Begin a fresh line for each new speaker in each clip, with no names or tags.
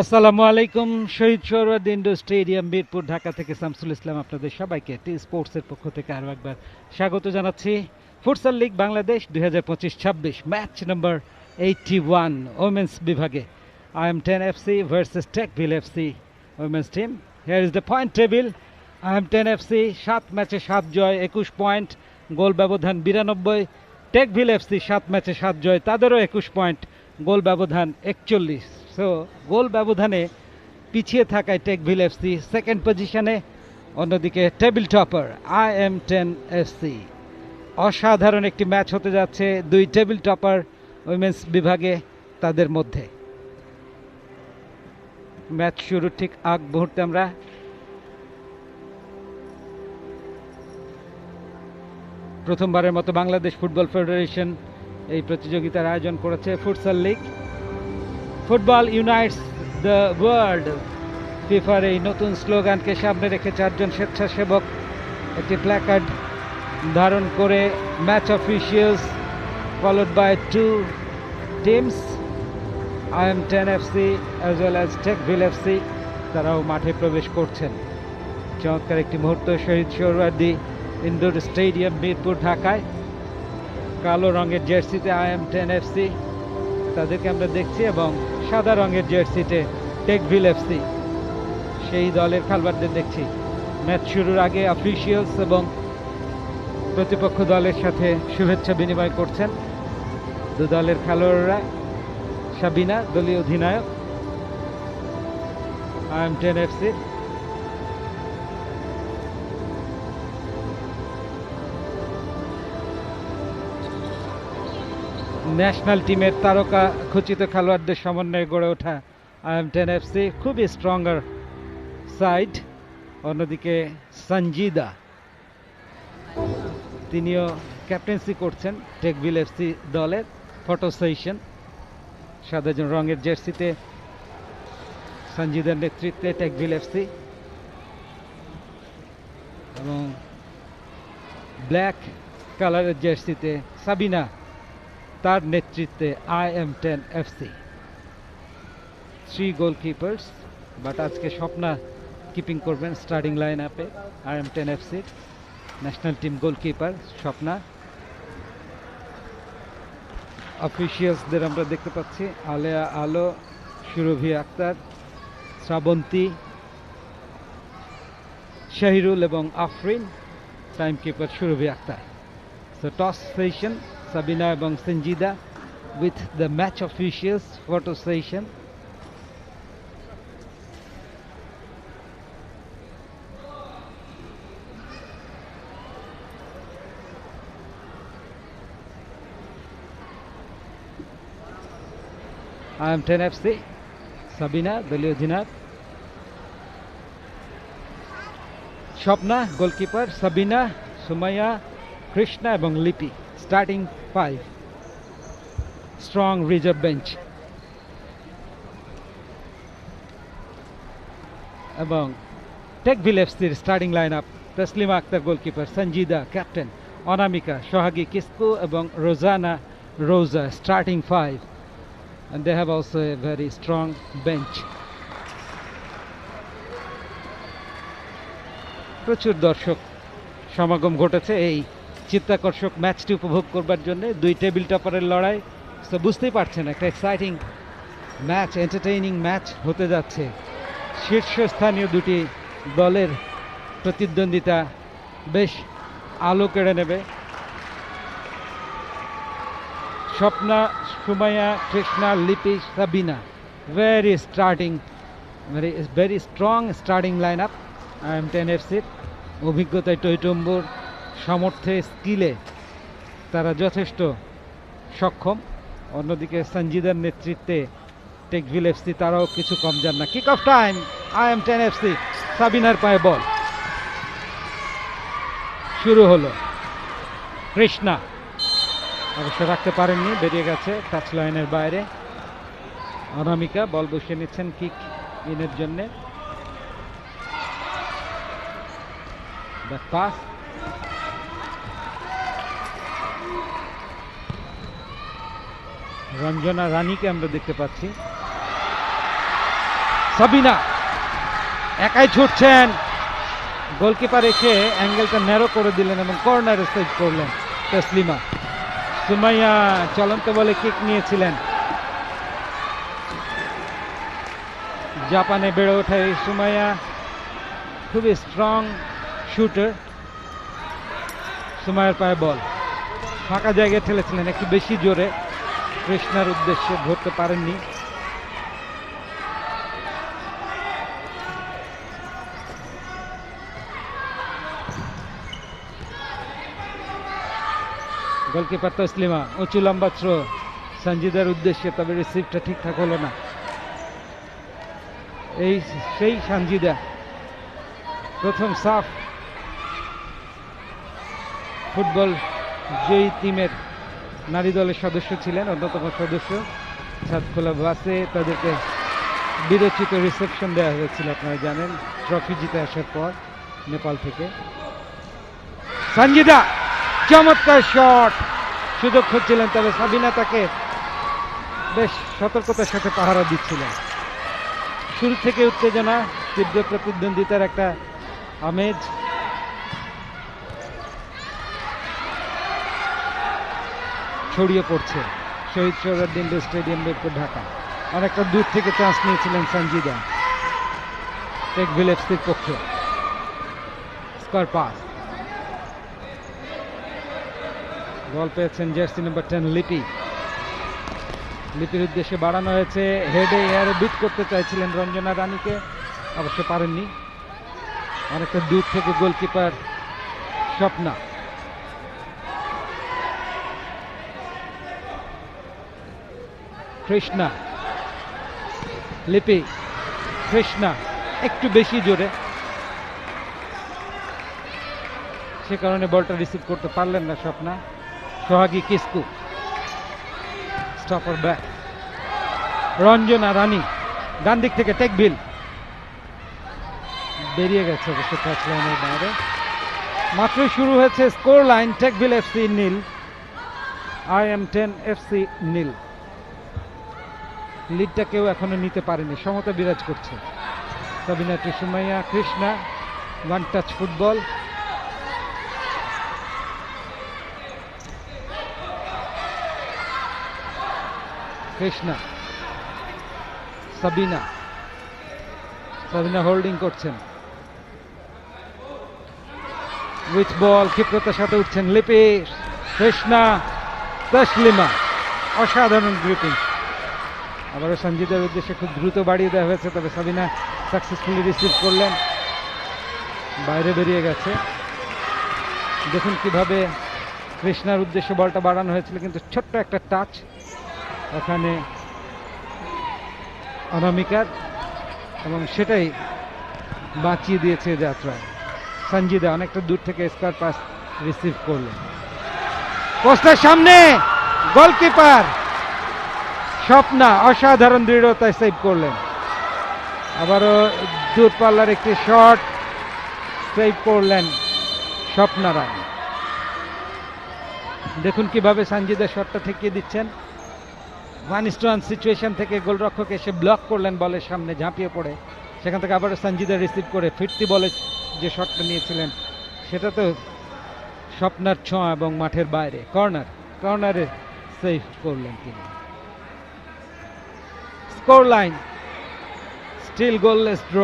আসসালামু আলাইকুম। Shahid Suhrawardy indoor stadium Mirpur Dhaka থেকে শামসুল ইসলাম আপনাদের সবাইকে টি স্পোর্টসের পক্ষ থেকে আরও একবার স্বাগত জানাচ্ছি। Futsal league Bangladesh 2025-26 match number 81 women's বিভাগে IM10 FC versus Techville FC women's team. Here is the point table. IM10 FC 7 ম্যাচে 7 জয় 21 পয়েন্ট, গোল ব্যবধান 92। টেকভিল এফসি 7 ম্যাচে 7 জয়, তাদেরও 21 পয়েন্ট, গোল ব্যবধান 41। সো গোল ব্যবধানে পিছিয়ে থাকায় টেকভিল এফসি সেকেন্ড পজিশনে, অন্যদিকে টেবিল টপার IM10 এফসি। অসাধারণ একটি ম্যাচ হতে যাচ্ছে দুই টেবিল টপার উইমেন্স বিভাগে তাদের মধ্যে। ম্যাচ শুরুর ঠিক আগ মুহূর্তে আমরা প্রথমবারের মতো বাংলাদেশ ফুটবল ফেডারেশন এই প্রতিযোগিতার আয়োজন করেছে futsal league. Football ইউনাইটস the world, ফিফার এই নতুন স্লোগানকে সামনে রেখে চারজন স্বেচ্ছাসেবক একটি প্ল্যাকার্ড ধারণ করে match officials followed by two teams IM10 FC as well as Techville FC, তারাও মাঠে প্রবেশ করছেন। চমৎকার একটি মুহূর্ত শহীদ সোহরাওয়ার্দী ইনডোর স্টেডিয়াম মিরপুর ঢাকায়। কালো রঙের জার্সিতে IM10 FC তাদেরকে আমরা দেখছি এবং সাদা রঙের জার্সিতে টেকভিল এফসি সেই দলের খেলোয়াড়দের দেখছি। ম্যাচ শুরুর আগে অফিশিয়ালস এবং প্রতিপক্ষ দলের সাথে শুভেচ্ছা বিনিময় করছেন দু দলের খেলোয়াড়রা। সাবিনা দলীয় অধিনায়ক IM10 FC। ন্যাশনাল টিমের তারকা খচিত খেলোয়াড়দের সমন্বয়ে গড়ে ওঠা IM10 FC খুবই স্ট্রঙ্গার সাইড। অন্যদিকে সঞ্জিদা, তিনিও ক্যাপ্টেন্সি করছেন টেকভিল এফসি দলের। ফটো সেশন সাদা রঙের জার্সিতে সঞ্জিদার নেতৃত্বে টেকভিল এফসি এবং ব্ল্যাক কালারের জার্সিতে সাবিনা, তার নেতৃত্বে IM10 FC। 3 গোলকিপার্স, বাট আজকে স্বপ্না কিপিং করবেন স্টার্টিং লাইন আপে। IM10 FC national team goalkeeper Swapna. অফিশিয়ালসদের আমরা দেখতে পাচ্ছি আলেয়া আলো, সুরভি আক্তার, শ্রাবন্তী, শাহিরুল এবং Afrin. Time keeper Surovi Akter. So toss session Sabina এবং Sanjida with the match officials photo session. IM10 FC Sabina দলীয় অধিনায়ক, স্বপ্না গোলকিপার, সাবিনা, সুমাইয়া, কৃষ্ণা এবং লিপি স্টার্টিং 5, স্ট্রং রিজার্ভ বেঞ্চ। এবং টেকভিল এফসির starting line up: Taslima Akter goalkeeper, Sanjida captain, Anamika, Sohagi Kisku এবং Rozana Roza starting 5, and they have also a very strong bench. প্রচুর দর্শক সমাগম ঘটেছে এই চিত্তাকর্ষক ম্যাচটি উপভোগ করবার জন্য। দুই টেবিল টপারের লড়াই, তো বুঝতেই পারছেন একটা এক্সাইটিং ম্যাচ, এন্টারটেইনিং ম্যাচ হতে যাচ্ছে। শীর্ষস্থানীয় দুটি দলের প্রতিদ্বন্দ্বিতা বেশ আলো কেড়ে নেবে। স্বপ্না, সুমাইয়া, কৃষ্ণা, লিপি, Sabina, very strong starting line up IM10 এফসির। অভিজ্ঞতায় টইটম্বুর, সামর্থ্যে স্কিলে তারা যথেষ্ট সক্ষম। অন্যদিকে সঞ্জিদার নেতৃত্বে টেকভিল এফসি তারাও কিছু কম যান না। Kick off time IM10 FC. সাবিনার পায়ে বল শুরু হলো। কৃষ্ণা অবশ্য রাখতে পারেননি, বেরিয়ে গেছে টাচ লাইনের বাইরে। অনামিকা বল বসিয়ে নিচ্ছেন কিক ইনের জন্য। পাস রঞ্জনা রানীকে আমরা দেখতে পাচ্ছি। সাবিনা একাই ছুটছেন, গোলকিপার এসে অ্যাঙ্গেলটা ন্যারো করে দিলেন এবং কর্নারে সেভ করলেন তসলিমা। সুমাইয়া চলন্ত বলে কিক নিয়েছিলেন। জাপানে বেড়ে ওঠা এই সুমাইয়া খুবই স্ট্রং শুটার। সুমাইয়ার পায়ে বল, ফাঁকা জায়গায় ঠেলেছিলেন একটু বেশি জোরে, কৃষ্ণার উদ্দেশ্যে ধরতে পারেননি। গোলকিপার তসলিমা, উঁচু লম্বা থ্রো সঞ্জিদার উদ্দেশ্যে, তবে রিসিভটা ঠিকঠাক হলো না। এই সেই সঞ্জিদা প্রথম সাফ ফুটবল জয়ী টিমের নারী দলের সদস্য ছিলেন, অন্যতম সদস্য। ছাদখোলা বাসে তাদেরকে বিরচিত রিসেপশন দেওয়া হয়েছিল, আপনারা জানেন, ট্রফি জিতে আসার পর নেপাল থেকে। সঞ্জিদা চমৎকার শট, সুযোগ খুঁজছিলেন, তবে সাবিনা তাকে বেশ সতর্কতার সাথে পাহারা দিচ্ছিলেন। শুরু থেকে উত্তেজনা, তীব্র প্রতিদ্বন্দ্বিতার একটা আমেজ। ছড়িয়ে পড়ছে শহীদ সোহরাওয়ার্দী স্টেডিয়াম, মিরপুর, ঢাকা। অনেকটা দূর থেকে চান্স নিয়েছিলেন সঞ্জিদা টেকভিল এফসির পক্ষে। স্কোয়ার পাস, বল পেয়েছেন জার্সি নাম্বার 10 লিপি। লিপির উদ্দেশ্যে বাড়ানো হয়েছে, হেডে এয়ারে বিট করতে চাইছিলেন রঞ্জনা রানীকে, অবশ্য পারেননি। অনেকটা দূর থেকে গোলকিপার স্বপ্না। কৃষ্ণা, লিপি, কৃষ্ণা একটু বেশি জোরে, সে কারণে বলটা রিসিভ করতে পারলেন না স্বপ্না। সোহাগী কিসকু, স্টপার ব্যাক। রঞ্জনা রানী ডান দিক থেকে টেকভিল, বেরিয়ে গেছে অবশ্য টাচ লাইনের বাইরে। মাত্রই শুরু হয়েছে score line, Techville FC nil, IM10 FC nil. লিডটা কেউ এখনো নিতে পারেনি, সমতা বিরাজ করছে। Sabina to Sumaiya, Krishna, one touch football. Krishna, Sabina, Sabina holding করছেন, উইথ বল, ক্ষিপ্রতার সাথে উঠছেন লিপি, কৃষ্ণা, তসলিমা, অসাধারণ গ্রিপিং। আবারও সঞ্জিদার উদ্দেশ্যে খুব দ্রুত বাড়িয়ে দেওয়া হয়েছে, তবে সাবিনা সাকসেসফুলি রিসিভ করলেন, বাইরে বেরিয়ে গেছে। দেখুন কিভাবে কৃষ্ণার উদ্দেশ্যে বলটা বাড়ানো হয়েছিল, কিন্তু ছোট্ট একটা টাচ ওখানে অনামিকার, এবং সেটাই বাঁচিয়ে দিয়েছে যাত্রায়। সঞ্জিদা অনেকটা দূর থেকে স্কোয়ার পাস রিসিভ করলেন, পোস্টের সামনে গোলকিপার স্বপ্না অসাধারণ দৃঢ়তায় সেভ করলেন। আবারও দূরপাল্লার একটি শট সেভ করলেন স্বপ্না রানী। দেখুন কিভাবে সঞ্জিদা শটটা ঠেকিয়ে দিচ্ছেন। 1-1 সিচুয়েশন থেকে গোলরক্ষক এসে ব্লক করলেন বলের সামনে ঝাঁপিয়ে পড়ে, সেখান থেকে আবারও সঞ্জিদা রিসিভ করে ফিরতি বলে যে শটটা নিয়েছিলেন সেটা তো স্বপ্নার ছোঁয়া এবং মাঠের বাইরে কর্নারে সেভ করলেন তিনি। Score line still goalless draw,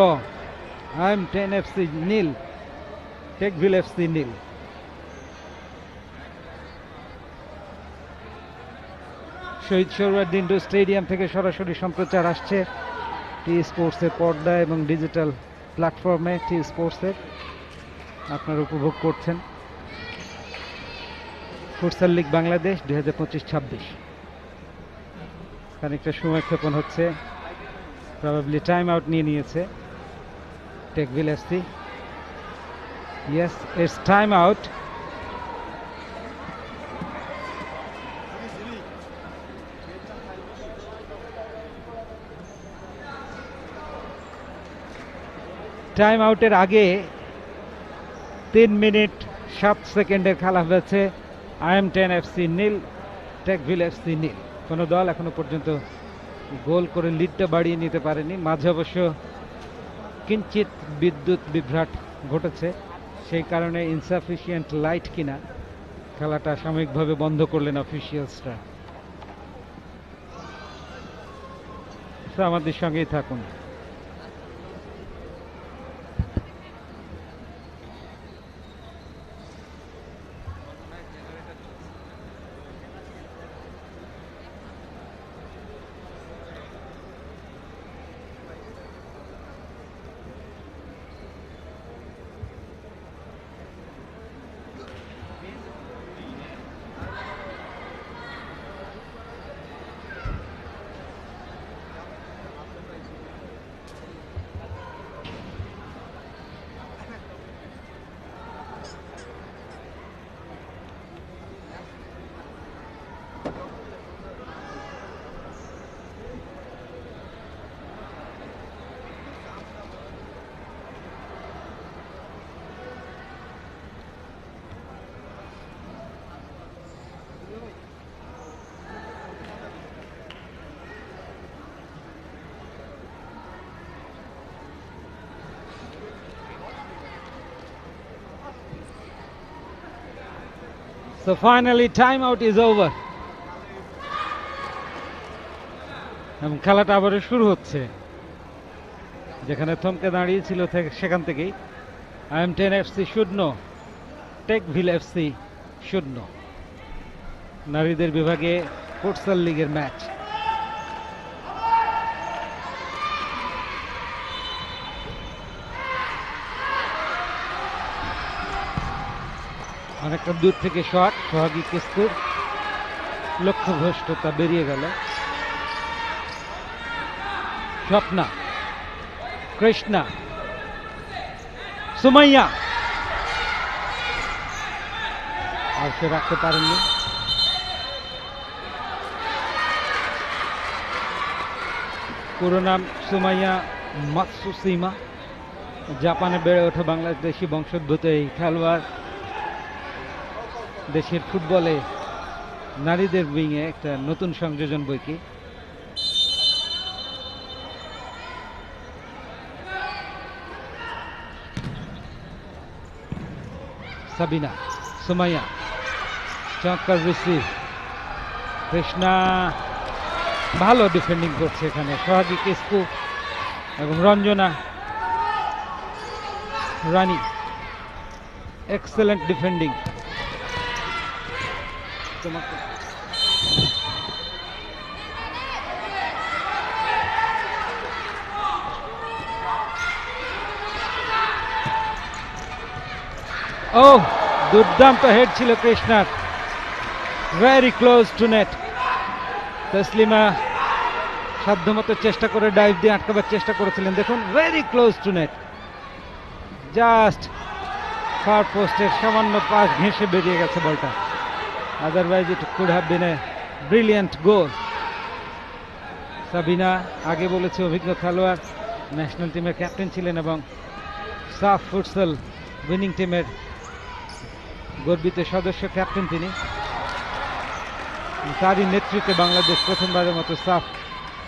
IM10 FC nil, Techville FC nil. Shahid Suhrawardy stadium থেকে সরাসরি সম্প্রচার আসছে টি স্পোর্টসের পর্দায় এবং ডিজিটাল প্ল্যাটফর্মে। টি স্পোর্টসের আপনারা উপভোগ করছেন ফুটসাল লিগ বাংলাদেশ 2025-26। খানিকটা সময় ক্ষেপণ হচ্ছে, প্রবাবলি টাইম আউট নিয়ে নিয়েছে Techville FC. Yes, it's time out. Time আউটের আগে 3 মিনিট 7 সেকেন্ডের খেলা হয়েছে। IM10 FC nil, Techville FC নীল। কোনো দল এখনো পর্যন্ত গোল করে লিডটা বাড়িয়ে নিতে পারেনি। মাঝে অবশ্য কিঞ্চিত বিদ্যুৎ বিভ্রাট ঘটেছে, সেই কারণে ইনসাফিসিয়েন্ট লাইট কিনা খেলাটা সাময়িকভাবে বন্ধ করলেন অফিসিয়ালসরা। আমাদের সঙ্গেই থাকুন। So finally timeout is over. এবং খেলাটা আবার শুরু হচ্ছে, যেখানে থমকে দাঁড়িয়েছিল সেখান থেকেই। IM10 FC 0, টেকভিল FC 0। নারীদের বিভাগে ফুটসাল লিগের ম্যাচ। অনেকটা দূর থেকে শট, সোহাগী কিস্কুর, লক্ষ্যভ্রষ্টতা বেরিয়ে গেল। স্বপ্না, কৃষ্ণা, সুমাইয়া, আর সে রাখতে পারেননি। পুরো নাম সুমাইয়া মাতসুসিমা। জাপানে বেড়ে ওঠা বাংলাদেশি বংশোদ্ভূত এই খেলোয়াড় দেশের ফুটবলে নারীদের উইংয়ে একটা নতুন সংযোজন বইকি। সাবিনা, সুমাইয়া, চমৎকার রিসিভ। কৃষ্ণা ভালো ডিফেন্ডিং করছে এখানে। সোহাগী কিস্কু এবং রঞ্জনা রানী, এক্সেলেন্ট ডিফেন্ডিং। ও দুর্দান্ত হেড ছিল কৃষ্ণার, very close to net. Taslima সাধ্যমতো চেষ্টা করে ডাইভ দিয়ে আটকাবার চেষ্টা করেছিলেন, দেখুন very close to net, just far পোস্টের সামান্য পাশ ঘেঁষে বেরিয়ে গেছে বলটা। Otherwise it could have been a brilliant goal. Sabina আগে বলেছে অভিজ্ঞ খেলোয়াড়, ন্যাশনাল টিমের ক্যাপ্টেন ছিলেন এবং সাফ ফুটসাল উইনিং টিমের গর্বিত সদস্য, ক্যাপ্টেন তিনি। তারই নেতৃত্বে বাংলাদেশ প্রথমবারের মতো সাফ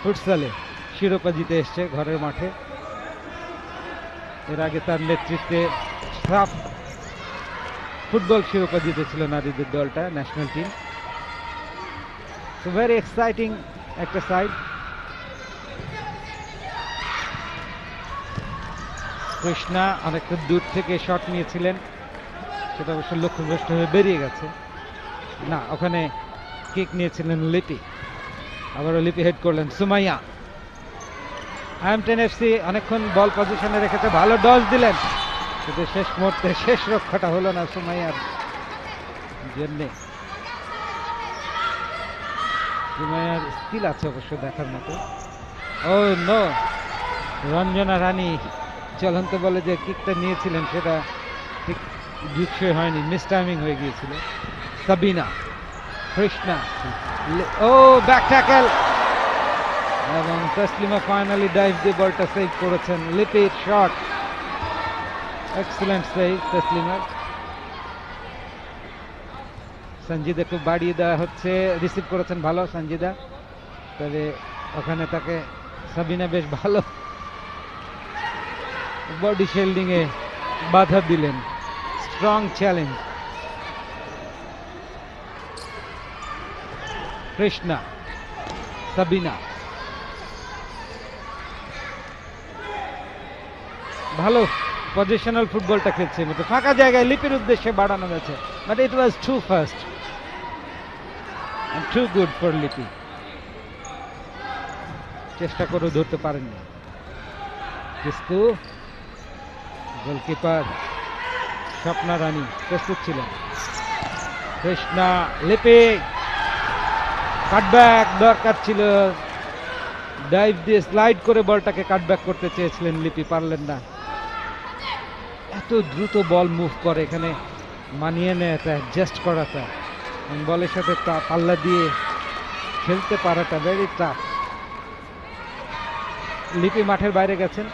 ফুটসালে শিরোপা জিতে এসছে ঘরের মাঠে। এর আগে তার নেতৃত্বে সাফ ফুটবল শিরোপা জিতেছিল নারীদের দলটা, national team. So very exciting একটা সাইড। কৃষ্ণা অনেকটা দূর থেকে শট নিয়েছিলেন, সেটা অবশ্য লক্ষ্যভ্রষ্ট হয়ে বেরিয়ে গেছে। না, ওখানে কিক নিয়েছিলেন লিপি, আবারও লিপি হেড করলেন। সুমাইয়া, IM10 FC অনেকক্ষণ বল পজিশনে রেখেছে, ভালো ডজ দিলেন, কিন্তু শেষ মুহূর্তে শেষ রক্ষাটা হলো না সুমাইয়ার জন্যে। সুমাইয়ার স্কিল আছে অবশ্য দেখার মতো। ও নো, রঞ্জনা রানী চলন্ত বলে যে কিকটা নিয়েছিলেন সেটা ঠিক জুৎসই হয়নি, মিস টাইমিং হয়ে গিয়েছিল। সাবিনা, কৃষ্ণা, ও ব্যাক ট্যাকেল, এবং তসলিমা ফাইনালি ডাইভ দিয়ে বলটা সেভ করেছেন। লিপির শট, এক্সেলেন্ট সেভ তসলিমার। সঞ্জিদাকে বাড়িয়ে দেওয়া হচ্ছে, রিসিভ করেছেন ভালো সঞ্জিদা, তবে ওখানে তাকে সাবিনা বেশ ভালো বডি শেল্ডিং এ বাধা দিলেন। Strong challenge. কৃষ্ণা, সাবিনা ভালো পজিশনাল ফুটবলটা খেলছে, মতো ফাঁকা জায়গায় লিপির উদ্দেশ্যে বাড়ানো গেছে, but it was too fast and too good for লিপি। চেষ্টা করে ধরতে পারেননি কিন্তু গোলকিপার স্বপ্না রানী প্রস্তুত ছিলেন। কৃষ্ণা, লিপি কাটব্যাক দরকার ছিল, ডাইভ দিয়ে স্লাইড করে বলটাকে কাটব্যাক করতে চেয়েছিলেন লিপি, পারলেন না। এত দ্রুত বল মুভ করে, এখানে মানিয়ে নেওয়াটা, অ্যাডজাস্ট করাটা, বলের সাথে পাল্লা দিয়ে খেলতে পারাটা ভেরি টাফ। লিপি মাঠের বাইরে গেছেন,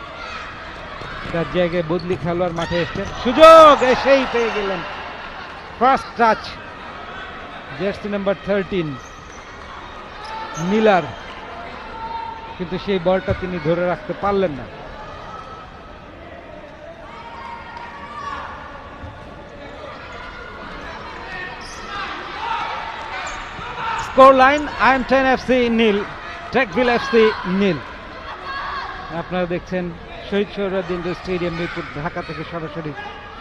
তার জায়গায় বদলি খেলোয়াড় মাঠে এসছেন। সুযোগ এসেই পেয়ে গেলেন। First touch, jersey number 13 Miller, কিন্তু সেই বলটা তিনি ধরে রাখতে পারলেন না। Score line IM10 FC 0, টেকভিল FC 0। আপনারা দেখছেন শহীদ সোহরাওয়ার্দী ইনডোর স্টেডিয়াম, মিরপুর, ঢাকা থেকে সরাসরি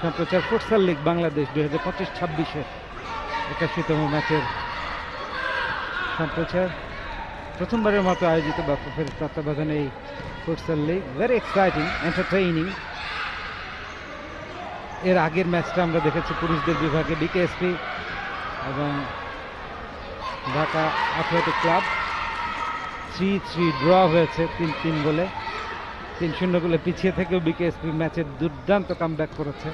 সম্প্রচার ফুটসাল লিগ বাংলাদেশ 2025-26-এর 81তম ম্যাচের সম্প্রচার। প্রথমবারের মতো আয়োজিত বাফুফের তত্ত্বাবধানে এই futsal league, very exciting, entertaining. এর আগের ম্যাচটা আমরা দেখেছি পুরুষদের বিভাগে বিকেএসপি এবং ঢাকা অ্যাথলেটিক ক্লাব 3-3 ড্র হয়েছে 3-3 গোলে। 3-0 গোলে পিছিয়ে থেকেও বিকেএসপি ম্যাচের দুর্দান্ত কামব্যাক করেছে।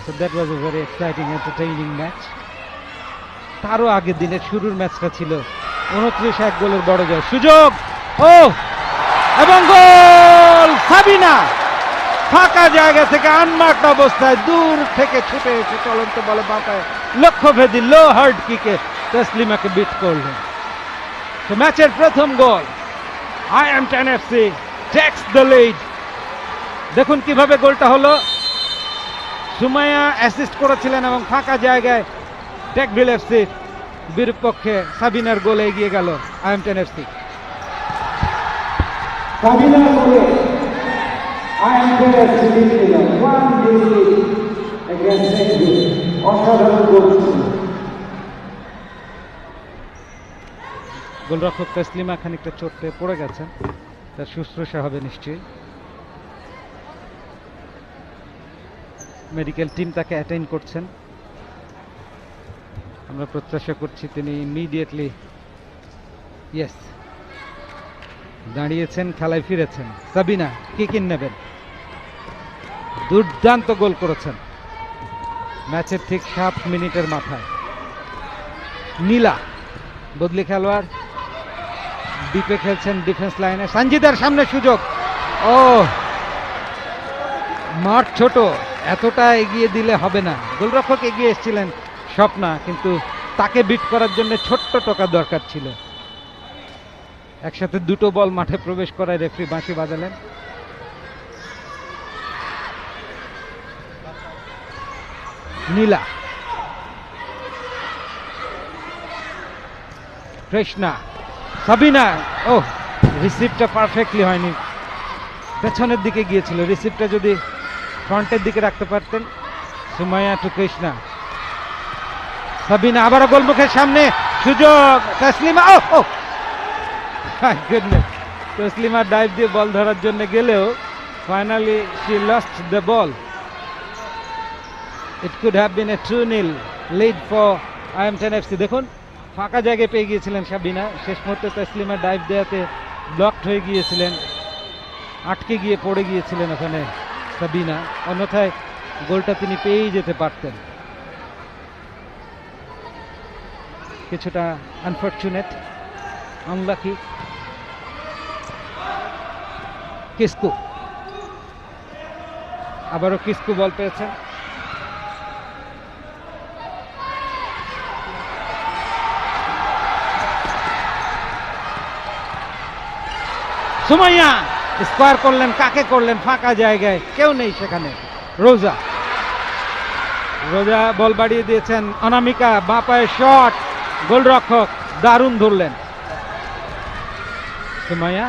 So that was a very exciting, entertaining match. তারও আগের দিনের শুরুর ম্যাচটা ছিল 29-1 গোলের বড় জয়। সুযোগ, ও এবং গোল! সাবিনা ফাঁকা জায়গা থেকে আনমার্কড অবস্থায় দূর থেকে ছুটে এসে চলন্ত বলে বাঁকায় লক্ষ্যভেদী লো হার্ড কিকে তসলিমাকে বিট করলেন। তো ম্যাচের প্রথম গোল, IM10 FC text the lead. দেখুন কিভাবে গোলটা হলো। সুমাইয়া অ্যাসিস্ট করেছিলেন এবং ফাঁকা জায়গায় টেকভিল এফসির বিপক্ষে সাবিনার গোলে এগিয়ে গেল IM10 FC।
সাবিনার গোলে IM10 FC জিতে গেল 1-0 against টেকভিল। অসাধারণ গোল ছিল।
গোলরক্ষক তসলিমা খানিকটা চোট পেয়ে পড়ে গেছেন, তার শুশ্রূষা হবে নিশ্চয়ই। মেডিকেল টিম তাকে অ্যাটেন্ড করছেন। আমরা প্রত্যাশা করছি তিনি ইমিডিয়েটলি দাঁড়িয়েছেন, খেলায় ফিরেছেন। সাবিনা কিক-ইন নেবেন। দুর্দান্ত গোল করেছেন ম্যাচের ঠিক 7 মিনিটের মাথায়। নীলা বদলি খেলোয়াড়, ডিপে খেলছেন ডিফেন্স লাইনে। সানজিদার সামনে সুযোগ, ও মাঠ ছোট, এতটা এগিয়ে দিলে হবে না। গোলরক্ষক এগিয়ে এসেছিলেন স্বপ্না, কিন্তু তাকে বিট করার জন্য ছোট্ট টোকা দরকার ছিল। একসাথে দুটো বল মাঠে প্রবেশ করায় রেফারি বাঁশি বাজালেন। নীলা, কৃষ্ণা, সাবিনা, ও রিসিভটা পারফেক্টলি হয়নি, পেছনের দিকে গিয়েছিল। রিসিভটা যদি ফ্রন্টের দিকে রাখতে পারতেন। সুমাইয়া টু কৃষ্ণা, সাবিনা আবারও গোলমুখের সামনে সুযোগ। তসলিমা, ও মাই গুডনেস, তসলিমা ডাইভ দিয়ে বল ধরার জন্য গেলেও finally she lost the ball. It could have been A 2-0 lead for IM10 FC। দেখুন ফাঁকা জায়গায় পেয়ে গিয়েছিলেন সাবিনা, শেষ মুহূর্তে তসলিমা ডাইভ দেওয়াতে ব্লকড হয়ে গিয়েছিলেন, আটকে গিয়ে পড়ে গিয়েছিলেন ওখানে সাবিনা, অন্যথায় গোলটা তিনি পেয়েই যেতে পারতেন। কিছুটা আনফরচুনেট, আনলাকি। কিসকু, আবারও কিসকু বল পেয়েছেন। সুমাইয়া স্কোয়ার করলেন, কাকে করলেন? ফাঁকা জায়গায় কেউ নেই সেখানে। রোজা রোজা বল বাড়িয়ে দিয়েছেন, অনামিকা বাঁ পায়ের শট, গোলরক্ষক দারুণ ধরলেন। সুমাইয়া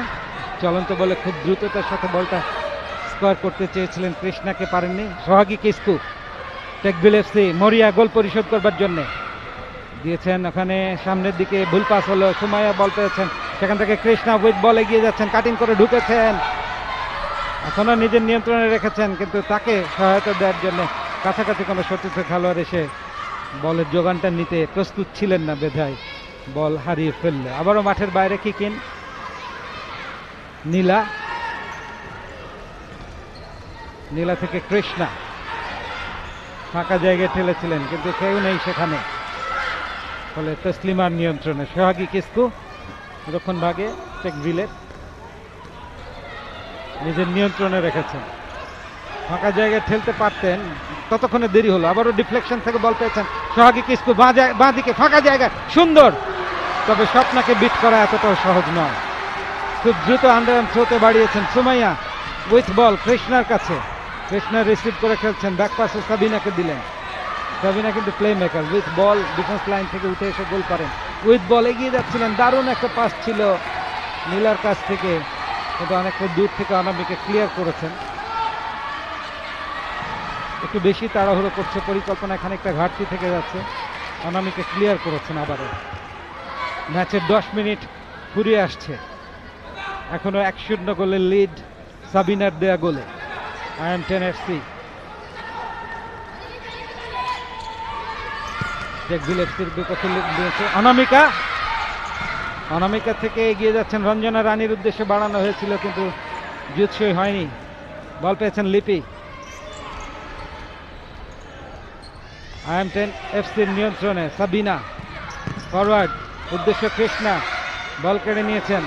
চলন্ত বলে খুব দ্রুততার সাথে বলটা স্কোয়ার করতে চেয়েছিলেন, কৃষ্ণাকে পারেননি। সোহাগী কিসকু, টেকভিল এফসি মরিয়া গোল পরিশোধ করবার জন্য দিয়েছেন, ওখানে সামনের দিকে ভুল পাস হলো, সুমাইয়া বল পেয়েছেন, সেখান থেকে কৃষ্ণা উইথ বল এগিয়ে যাচ্ছেন, কাটিং করে ঢুকেছেন, এখনো নিজের নিয়ন্ত্রণে রেখেছেন, কিন্তু তাকে সহায়তা দেওয়ার জন্য কাছাকাছি কোনো সতীর্থ খেলোয়াড় এসে বলের যোগানটা নিতে প্রস্তুত ছিলেন না, বেধায় বল হারিয়ে ফেললে। আবারও মাঠের বাইরে কিকিন, নীলা, নীলা থেকে কৃষ্ণা ফাঁকা জায়গায় ঠেলেছিলেন, কিন্তু কেউ নেই সেখানে, ফলে তসলিমার নিয়ন্ত্রণে। সোহাগী কিসকু রক্ষণ ভাগে টেকভিলের নিজের নিয়ন্ত্রণে রেখেছেন, ফাঁকা জায়গায় ঠেলতে পারতেন, ততক্ষণে দেরি হলো। আবারও ডিফ্লেকশন থেকে বল পেয়েছেন সোহাগী কিসকু, বাঁ দিকে ফাঁকা জায়গা, সুন্দর, তবে স্বপ্নকে বিট করা এতটাও সহজ নয়। খুব দ্রুত আন্ডার থ্রোতে বাড়িয়েছেন সুমাইয়া, উইথ বল কৃষ্ণার কাছে, কৃষ্ণা রিসিভ করে খেলছেন, ব্যাক পাসে সাবিনাকে দিলেন, সাবিনা কিন্তু play maker, with ball defence line থেকে উঠে এসে গোল করেন, উইথ বল এগিয়ে যাচ্ছিলেন, দারুণ একটা পাস ছিল নীলার কাছ থেকে, কিন্তু অনেকটা দূর থেকে অনামিকে ক্লিয়ার করেছেন। একটু বেশি তাড়াহুড়ো করছে, পরিকল্পনা খানিকটা ঘাটতি থেকে যাচ্ছে, অনামিকে ক্লিয়ার করেছেন। আবারও ম্যাচের 10 মিনিট ফুরিয়ে আসছে, এখনো 1-0 গোলের লিড সাবিনার দেয়া গোলে IM10 FC। টেকভিল এফসির বিপক্ষে লিড দিয়েছে অনামিকা, অনামিকা থেকে এগিয়ে যাচ্ছেন, রঞ্জনা রানীর উদ্দেশ্যে বাড়ানো হয়েছিল কিন্তু জুৎসই হয়নি, বল পেয়েছেন লিপি। IM10 এফসির নিয়ন্ত্রণে সাবিনা, ফরওয়ার্ড উদ্দেশ্য কৃষ্ণা, বল কেড়ে নিয়েছেন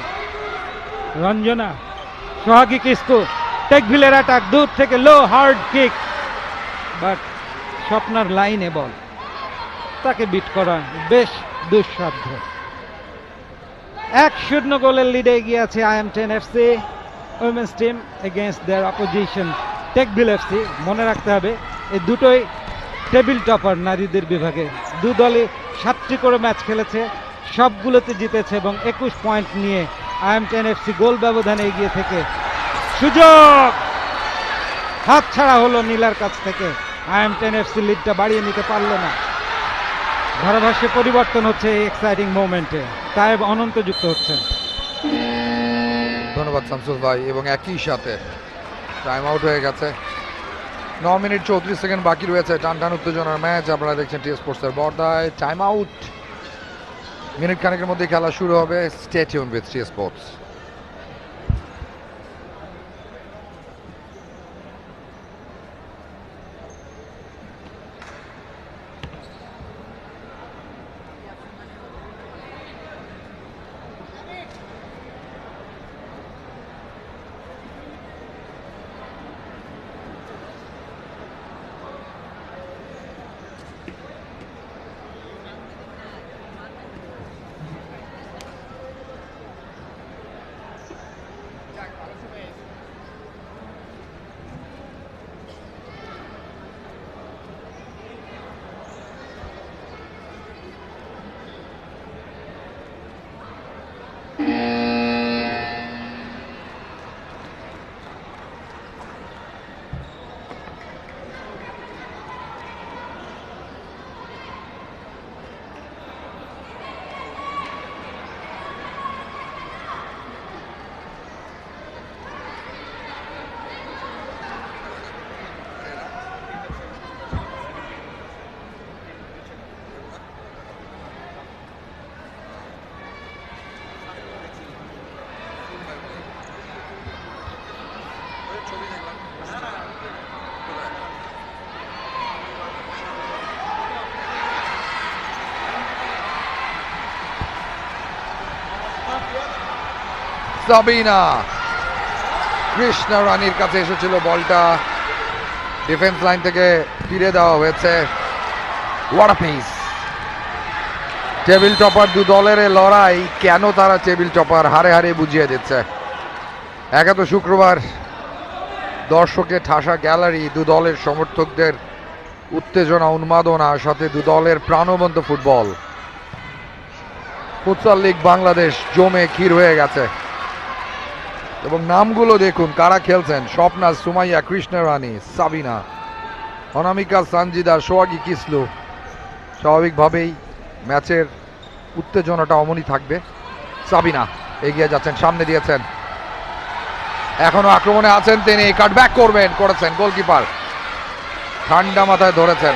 রঞ্জনা, সোহাগী কিসকু, টেকভিলের অ্যাটাক, দূর থেকে লো হার্ড কিক, বাট স্বপ্নার লাইনে বল, তাকে বিট করা বেশ দুঃসাধ্য। 1-0 গোলের লিডে এগিয়ে আছে IM10 FC women's team against their opposition Techville FC. মনে রাখতে হবে এই দুটোই টেবিল টপার নারীদের বিভাগে, দু দলই 7টি করে ম্যাচ খেলেছে, সবগুলোতে জিতেছে এবং 21 পয়েন্ট নিয়ে IM10 FC গোল ব্যবধানে এগিয়ে থেকে সুযোগ হাত ছাড়া হলো নীলার কাছ থেকে, IM10 FC লিডটা বাড়িয়ে নিতে পারলো না। ধারাভাষ্যে পরিবর্তন হচ্ছে এই এক্সাইটিং মোমেন্টে, তাই অনন্ত যুক্ত হচ্ছেন।
ধন্যবাদ শামসুল ভাই। এবং একই সাথে টাইম আউট হয়ে গেছে, 9 মিনিট 34 সেকেন্ড বাকি রয়েছে, টান টান উত্তেজনার ম্যাচ আপনারা দেখছেন টি স্পোর্টসের পর্দায়। টাইম আউট, মিনিট খানেকের মধ্যে খেলা শুরু হবে। Stay tune with T Sports. Sabina, Krishna রানীর কাছে এসেছিল বলটা, ডিফেন্স লাইন থেকে ফিরে দেওয়া হয়েছে। What a pace! Table topper দু দলের লড়াই, কেন তারা টেবিল টপার হারে হারে বুঝিয়ে দিচ্ছে। একা তো শুক্রবার দর্শকের ঠাসা গ্যালারি, দু দলের সমর্থকদের উত্তেজনা উন্মাদনা, সাথে দু দলের প্রাণবন্ত ফুটবল। ফুটসাল লীগ বাংলাদেশ জমে ক্ষীর হয়ে গেছে এবং নামগুলো দেখুন কারা খেলছেন: স্বপ্না, সুমাইয়া, কৃষ্ণা রানী, সাবিনা, অনামিকা, সানজিদা, সোহাগী, কিসলু। স্বাভাবিকভাবেই ম্যাচের উত্তেজনাটা অমনই থাকবে। সাবিনা এগিয়ে যাচ্ছেন, সামনে দিয়েছেন, এখনো আক্রমণে আছেন তিনি, কাটব্যাক করেছেন গোলকিপার, ঠান্ডা মাথায় ধরেছেন।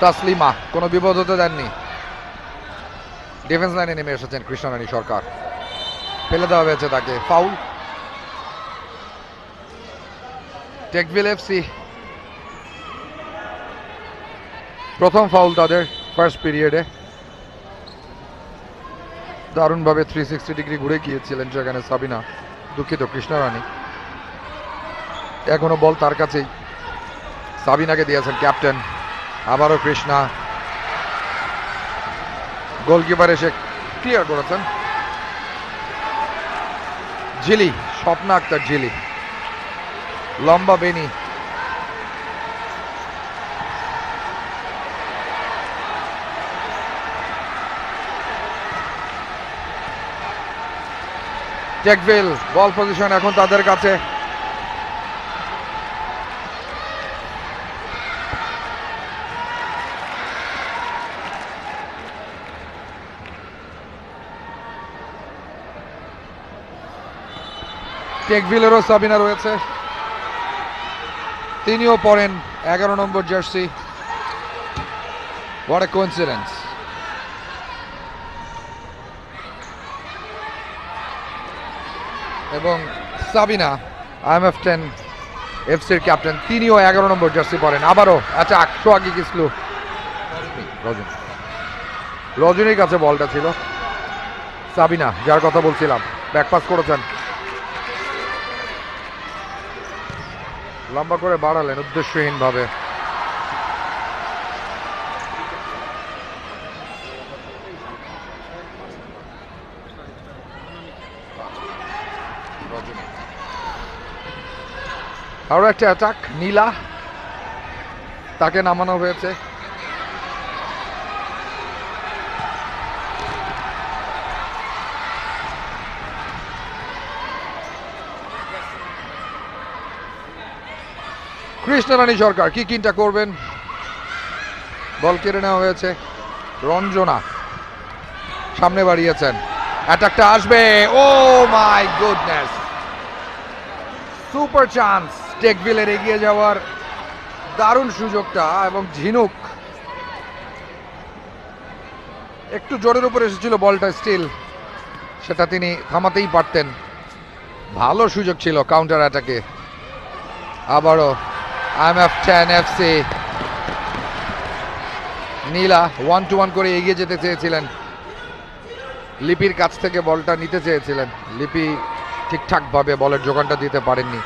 তাসলিমা কোনো বিপদ হতে দেননি। ডিফেন্স লাইনে নেমে এসেছেন কৃষ্ণরানী সরকার, ফেলে দেওয়া হয়েছে তাকে, ফাউল। টেকভিল এফসি প্রথম ফাউল তাদের ফার্স্ট পিরিয়ডে। দারুণভাবে 360 ডিগ্রি ঘুরে গিয়েছিলেন সেখানে সাবিনা, দুঃখিত কৃষ্ণরানী। এখনো বল তার কাছেই, সাবিনাকে দিয়েছেন ক্যাপ্টেন, আবারও কৃষ্ণা, গোলকিপার এসে ক্লিয়ার করেছেন। ঝিলি, স্বপ্না আক্তার ঝিলি, লম্বা বেনি, টেকভিল বল পজিশন এখন তাদের কাছে। টেকভিলেরও সাবিনা রয়েছে, তিনিও পরেন 11 নম্বর জার্সি। What a coincidence. এবং সাবিনা IMF 10 এফসির ক্যাপ্টেন, তিনিও 11 নম্বর জার্সি পরেন। আবারও আচ্ছা, সোহাগী, কিসলু, রজনীর কাছে বলটা ছিল। সাবিনা যার কথা বলছিলাম, ব্যাকপাস করেছেন, লম্বা করে বাড়ালেন উদ্দেশ্যহীন ভাবে। আরো একটা অ্যাটাক, নীলা, তাকে নামানো হয়েছে। কৃষ্ণরানী সরকার কি কিনটা করবেন, বল কেড়ে নেওয়া হয়েছে। রঞ্জনা সামনে বাড়িয়েছেন, অ্যাটাকটা আসবে, ও মাই গুডনেস, সুপার চান্স টেকভিলের এগিয়ে যাওয়ার, দারুণ সুযোগটা। এবং ঝিনুক একটু জোরের উপর এসেছিল বলটা, স্টিল সেটা তিনি থামাতেই পারতেন। ভালো সুযোগ ছিল কাউন্টার অ্যাটাকে। আবারও IMF 10 এফসি, নীলা 1-1 করে এগিয়ে যেতে চেয়েছিলেন, লিপির কাছ থেকে বলটা নিতে চেয়েছিলেন, লিপি ঠিকঠাকভাবে বলের যোগানটা দিতে পারেননি।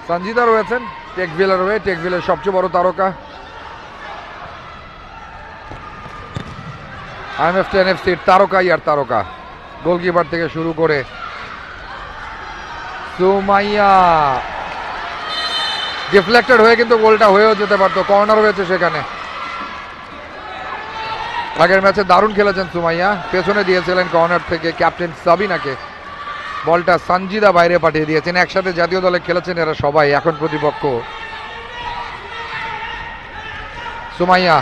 সঞ্জিদা রয়েছেন টেকভিলের হয়ে, টেকভিলের সবচেয়ে বড় তারকা। IMF 10 এফসির তারকাই আর তারকা, গোলকিপার থেকে শুরু করে। সুমাইয়া ডিফ্লেক্টেড হয়ে কিন্তু গোলটা হয়েও যেতে পারতো, কর্নার হয়েছে সেখানে। আগের ম্যাচে দারুণ খেলেছেন সুমাইয়া, পেছনে দিয়েছিলেন কর্নার থেকে ক্যাপ্টেন সাবিনাকে, বলটা সঞ্জিদা বাইরে পাঠিয়ে দিয়েছেন। একসাথে জাতীয় দলে খেলেছেন এরা সবাই, এখন প্রতিপক্ষ। সুমাইয়া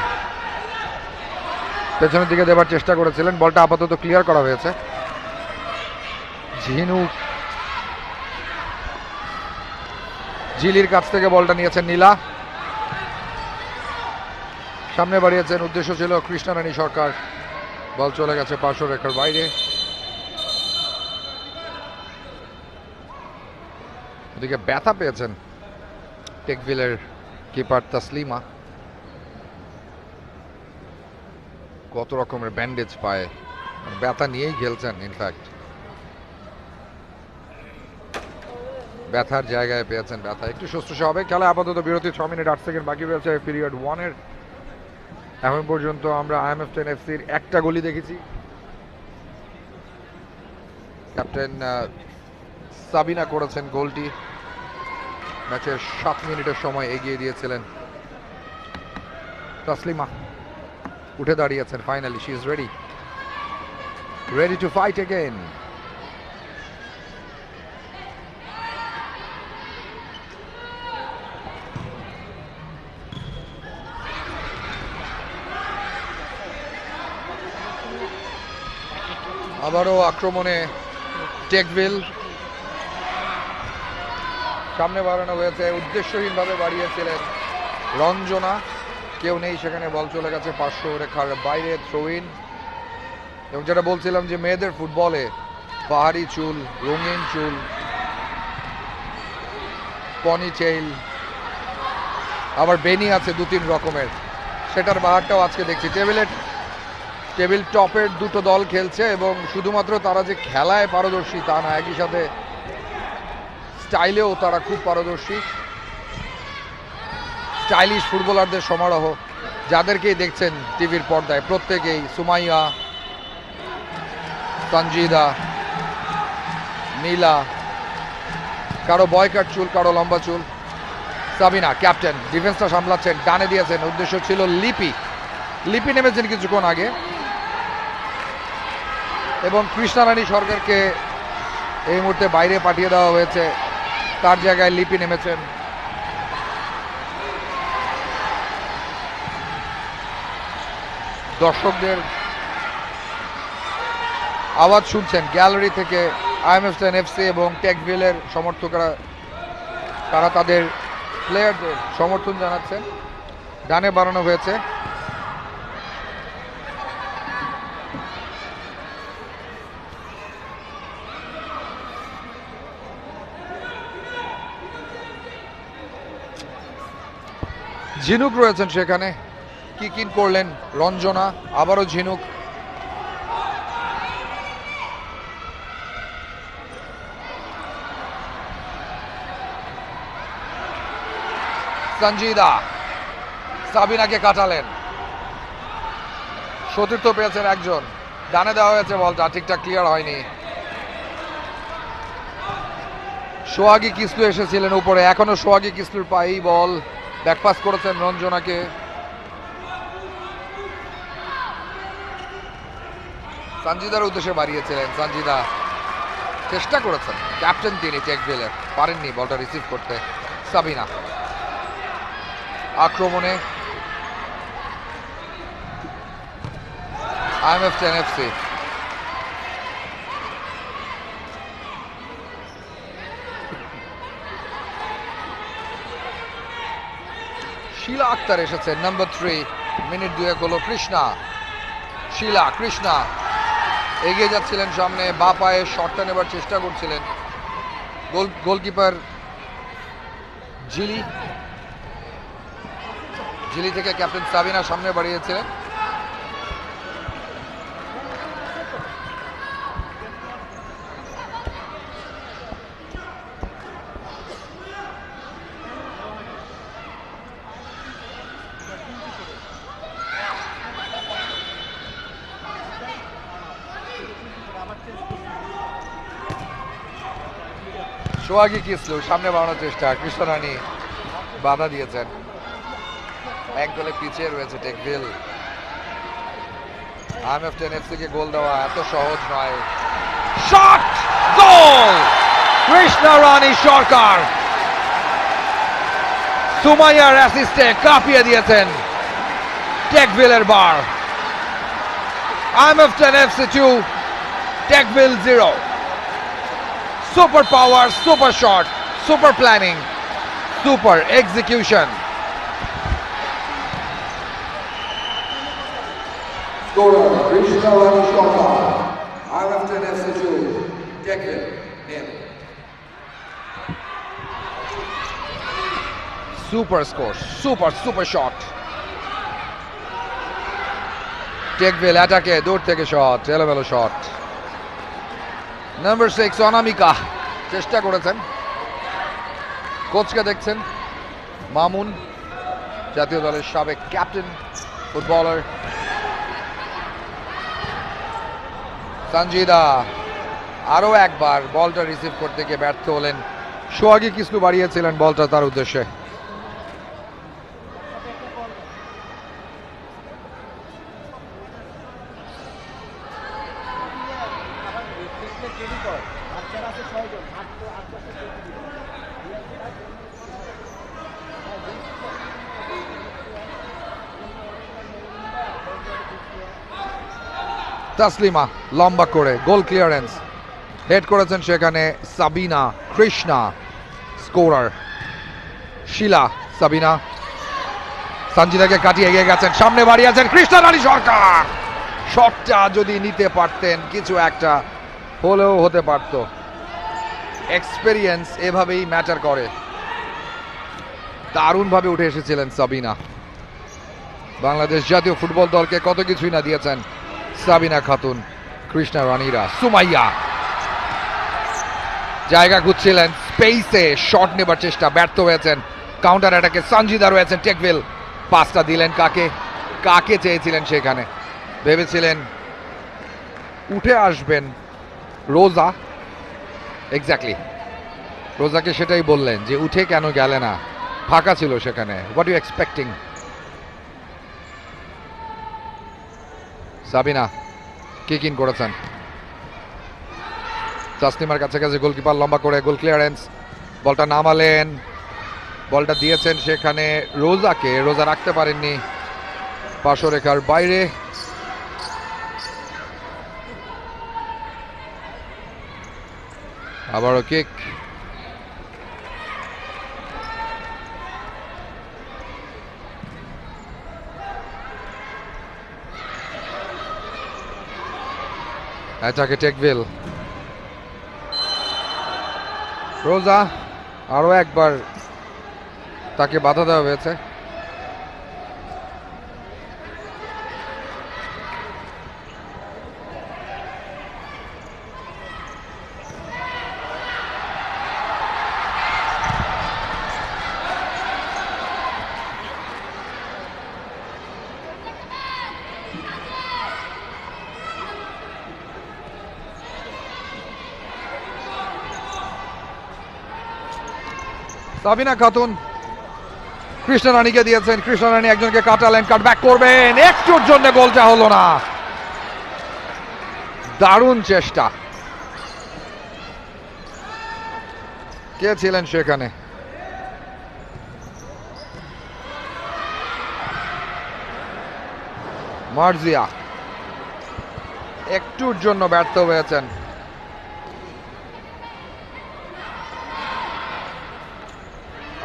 পেছনের দিকে দেবার চেষ্টা করেছিলেন, বলটা আপাতত ক্লিয়ার করা হয়েছে। ঝিনুক, ঝিলির কাছ থেকে বলটা নিয়েছেন নীলা, সামনে বাড়িয়েছেন, উদ্দেশ্য ছিল কৃষ্ণরানী সরকার, বল চলে গেছে পার্শ্ব রেখার বাইরে। ওদিকে ব্যথা পেয়েছেন টেকভিলের কিপার তাসলিমা, কত রকমের ব্যান্ডেজ পায়, ব্যথা নিয়েই খেলছেন। ইনফ্যাক্ট ব্যথার জায়গায় পেয়েছেন ব্যথা, একটু শুশ্রূষা হবে। খেলা আপাতত বিরতি, 6 মিনিট 8 সেকেন্ড বাকি রয়েছে পিরিয়ড 1 এর। এখন পর্যন্ত আমরা IMF 10 এফসির একটা গোলই দেখেছি, ক্যাপ্টেন সাবিনা করেছেন গোলটি, ম্যাচের 7 মিনিটের সময় এগিয়ে দিয়েছিলেন। তাসলিমা উঠে দাঁড়িয়েছেন, finally she is ready to fight again. আবারও আক্রমণে টেকভিল, সামনে বাড়ানো হয়েছে, উদ্দেশ্যহীনভাবে বাড়িয়েছিলেন রঞ্জনা, কেউ নেই সেখানে, বল চলে গেছে পার্শ্ব রেখার বাইরে, থ্রো ইন। এবং যেটা বলছিলাম যে মেয়েদের ফুটবলে পাহাড়ি চুল, রঙিন চুল, পনি টেইল, আবার বেনি আছে 2-3 রকমের, সেটার বাহারটাও আজকে দেখছি। টেবিল টপের দুটো দল খেলছে এবং শুধুমাত্র তারা যে খেলায় পারদর্শী তা না, একই সাথে স্টাইলেও তারা খুব পারদর্শী। স্টাইলিশ ফুটবলারদের সমারোহ, যাদেরকেই দেখছেন টিভির পর্দায় প্রত্যেকেই, সুমাইয়া, সঞ্জিদা, নীলা, কারো বয়কাট চুল, কারো লম্বা চুল। সাবিনা ক্যাপ্টেন, ডিফেন্সটা সামলাচ্ছেন, ডানে দিয়েছেন, উদ্দেশ্য ছিল লিপি নেমেছেন কিছুক্ষণ আগে, এবং কৃষ্ণারানী সরকারকে এই মুহূর্তে বাইরে পাঠিয়ে দেওয়া হয়েছে, তার জায়গায় লিপি নেমেছেন। দর্শকদের আওয়াজ শুনছেন গ্যালারি থেকে, আইএমএফ এফসি এবং টেকভিলের সমর্থকরা, তারা তাদের প্লেয়ারদের সমর্থন জানাচ্ছেন। ডানে বাড়ানো হয়েছে, ঝিনুক রয়েছেন সেখানে, কিক ইন করলেন রঞ্জনা, আবারও ঝিনুক। সঞ্জিদা সাবিনাকে কাটালেন, সতীর্থ পেয়েছেন একজন, ডানে দেওয়া হয়েছে, বলটা ঠিকঠাক ক্লিয়ার হয়নি। সোহাগী কিসলু এসেছিলেন উপরে, এখনো সোহাগী কিসলুর পায়েই বল, ব্যাকপাস করেছেন রঞ্জনাকে। সঞ্জিদার উদ্দেশ্যে বাড়িয়েছিলেন, সঞ্জিদা চেষ্টা করেছেন, ক্যাপ্টেন তিনি টেকভিলের, পারেননি বলটা রিসিভ করতে। সাবিনা আক্রমণে, আইএমএফ এফসি শিলা আক্তার এসেছেন, নাম্বার 3, মিনিট 2 হলো। কৃষ্ণা এগিয়ে যাচ্ছিলেন সামনে, বা পায়ে শটটা নেবার চেষ্টা করছিলেন, গোলকিপার ঝিলি থেকে ক্যাপ্টেন সাবিনা সামনে বাড়িয়েছিলেন। সোহাগী কিসলু সামনে বাড়ানোর চেষ্টা, কৃষ্ণরানী বাধা দিয়েছেন, এক গোলে পিছিয়ে রয়েছে টেকভিল। আইএমএফ এফসি কে গোল দেওয়া এত সহজ নয়। শট, গোল! কৃষ্ণরানী সরকার সুমাইয়ার অ্যাসিস্টে কাঁপিয়ে দিয়েছেন টেকভিলের bar. IMF FC 2, টেকভিল 0। Super power, super shot, super planning, super execution.
Scorer Kৃষ্ণরানী সরকার, IMF FC 2, টেকভিল 0।
Super score, super shot. টেকভিল অ্যাটাকে, দূর থেকে শট, এলোমেলো শট। নাম্বার 6 অনামিকা চেষ্টা করেছেন, কোচকে দেখছেন, মামুন জাতীয় দলের সাবেক ক্যাপ্টেন ফুটবলার। সঞ্জিদা আরও একবার বলটা রিসিভ করতে গিয়ে ব্যর্থ হলেন। সোহাগী কিসলু বাড়িয়েছিলেন বলটা তার উদ্দেশ্যে। তাসলিমা লম্বা করে গোল ক্লিয়ারেন্স, হেড করেছেন সেখানে সাবিনা কৃষ্ণা। স্কোরার শিলা সাবিনা, সঞ্জিদাকে কাটিয়ে এগিয়ে গেছেন, সামনে বাড়িয়েছেন কৃষ্ণা রানী সরকার। শটটা যদি নিতে পারতেন কিছু একটা হলেও হতে পারত। এক্সপেরিয়েন্স এভাবেই ম্যাটার করে। দারুণভাবে উঠে এসেছিলেন সাবিনা। বাংলাদেশ জাতীয় ফুটবল দলকে কত কিছুই না দিয়েছেন সাবিনা খাতুন। কৃষ্ণা রানীরা, সুমাইয়া জায়গা খুঁজছিলেন, স্পেসে শট নেবার চেষ্টা, ব্যর্থ হয়েছেন। কাউন্টার অ্যাটাকে সঞ্জিদা রয়েছেন, টেকভিল পাসটা দিলেন কাকে? কাকে চেয়েছিলেন সেখানে? ভেবেছিলেন উঠে আসবেন রোজা, এক্স্যাক্টলি রোজাকে সেটাই বললেন যে উঠে কেন গেলে না, ফাঁকা ছিল সেখানে। What you expecting? Sabina kick in করেছেন, তাসলিমার কাছে কাছে গোলকিপার লম্বা করে গোল ক্লিয়ারেন্স, বলটা নামালেন, বলটা দিয়েছেন সেখানে রোজাকে, রোজা রাখতে পারেননি, পার্শ্বরেখার বাইরে। আবারও কিক, অ্যাটাকে টেকভিল, রোজা আরো একবার তাকে বাধা দেওয়া হয়েছে। সাবিনা খাতুন কৃষ্ণা রানীকে দিয়েছেন, কৃষ্ণা রানী একজনকে কাটালেন, কাটব্যাক করবেন, একটুর জন্য গোলটা হলো না। দারুণ চেষ্টা, কে ছিলেন সেখানে? মার্জিয়া একটুর জন্য ব্যর্থ হয়েছেন।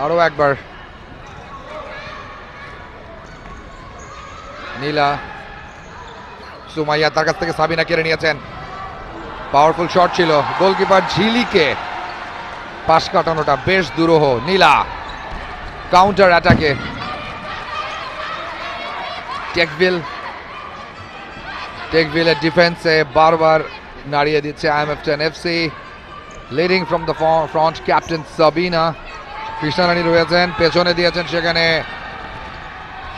আরো একবার নীলা, সুমাইয়া তার কাছ থেকে সাবিনা কেড়ে নিয়েছেন, পাওয়ারফুল শট ছিল, গোলকিপার ঝিলিকে পাশ কাটানোটা বেশ দুরূহ। নীলা কাউন্টার অ্যাটাকে, টেকভিলের ডিফেন্সে বারবার নাড়িয়ে দিচ্ছে IMF10 FC। Leading from the front captain Sabina. Krishna Rani রয়েছেন, পেছনে দিয়েছেন সেখানে,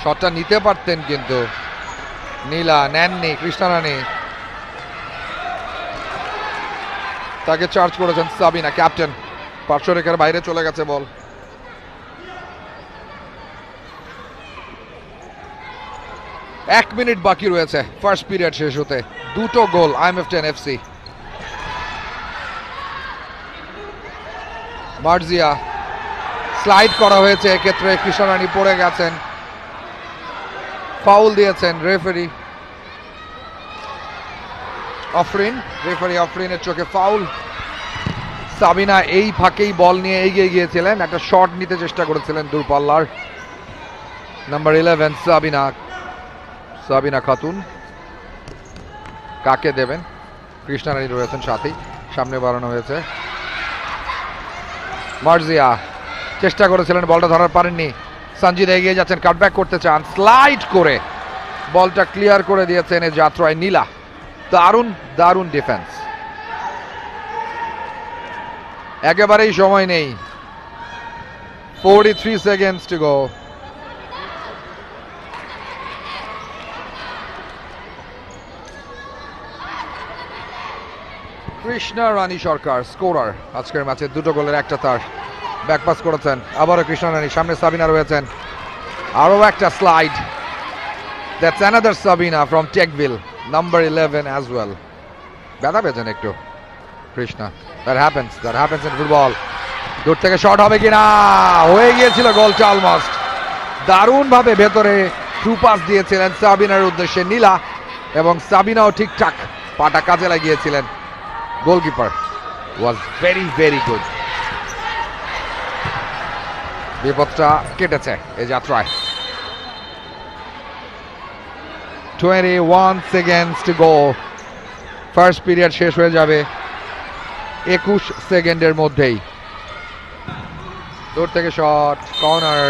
শটটা নিতে পারতেন কিন্তু নীলা নেননি। কৃষ্ণা রানী, তাকে চার্জ করেছেন সাবিনা, ক্যাপ্টেন, পার্শ্বরেখার বাইরে চলে গেছে বল। এক মিনিট বাকি রয়েছে ফার্স্ট পিরিয়ড শেষ হতে, দুটো গোল IMF10 FC। মার্জিয়া স্লাইড করা হয়েছে, এক্ষেত্রে কৃষ্ণা রানী পড়ে গেছেন, ফাউল দিয়েছেন রেফারি আফরিন, আফরিনের চোখে ফাউল। সাবিনা এই ফাঁকেই বল নিয়ে এগিয়ে গিয়েছিলেন, একটা শট নিতে চেষ্টা করেছিলেন দূরপাল্লার। নাম্বার 11 সাবিনা খাতুন, কাকে দেবেন? কৃষ্ণা রানী রয়েছেন সাথেই, সামনে বাড়ানো হয়েছে। মার্জিয়া চেষ্টা করেছিলেন, বলটা ধরার পারেননি, সঞ্জিদা এগিয়ে যাচ্ছেন, কাটব্যাক করতে চান, স্লাইড করে বলটা ক্লিয়ার করে দিয়েছেন এই যাত্রায় নীলা। দারুণ ডিফেন্স, একেবারেই সময় নেই, 43 seconds to go। Krishna Rani Sarkar scorer আজকের ম্যাচে দুটো গোলের একটা তার ব্যাকপাস করেছেন। আবারও কৃষ্ণা রানী, সামনে সাবিনা রয়েছেন, আরও একটা slide. That's another Sabina from Techville, number 11 as well. ব্যথা পেয়েছেন একটু Krishna. That happens in football. দূর থেকে শট হবে কিনা, হয়ে গিয়েছিল গোলটা অলমোস্ট। দারুণভাবে ভেতরে থ্রু পাস দিয়েছিলেন সাবিনার উদ্দেশ্যে নীলা, এবং সাবিনাও ঠিকঠাক পাটা কাজে লাগিয়েছিলেন। Goalkeeper was very very good. বিপদটা কেটেছে এই যাত্রায়। 21 seconds to go. First period শেষ হয়ে যাবে 21 সেকেন্ডের মধ্যেই। দূর থেকে shot, corner.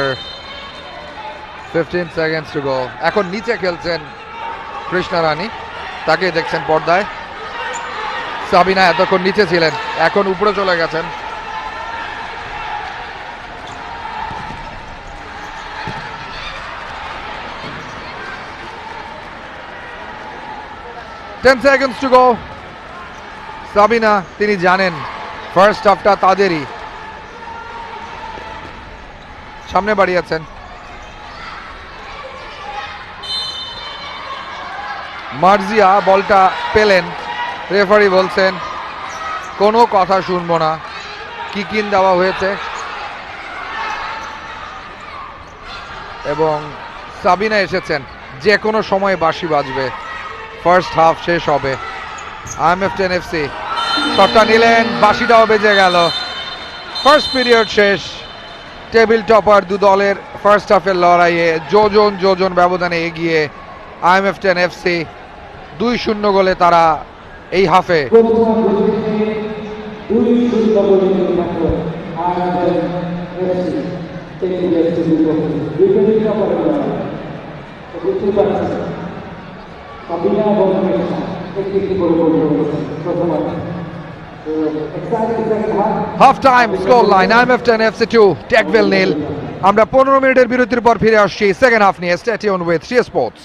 15 seconds to go. এখন নিচে খেলছেন কৃষ্ণা রানী, তাকে দেখছেন পর্দায়। সাবিনা এতক্ষণ নিচে ছিলেন, এখন উপরে চলে গেছেন। Ten seconds to go. Sabina তিনি জানেন ফার্স্ট হাফটা তাদেরই। সামনে বাড়িয়েছেন, মার্জিয়া বলটা পেলেন, রেফারি বলছেন কোনো কথা শুনবো না, কিকিন দেওয়া হয়েছে এবং সাবিনা এসেছেন। যে কোনো সময় বাঁশি বাজবে, ফার্স্ট হাফ শেষ হবে। IMF 10 FC শটটা নিলেন, বাঁশিটাও বেজে গেল। ফার্স্ট পিরিয়ড শেষ। টেবিল টপার দু দলের ফার্স্ট হাফের লড়াইয়ে যোজন ব্যবধানে এগিয়ে IMF 10 FC। 2-0 গোলে তারা এই হাফে half time score line IMF 10 FC 2, টেকভিল 0। আমরা 15 মিনিটের বিরতির পর ফিরে আসছি সেকেন্ড হাফ নিয়ে। Stay tuned with TS sports.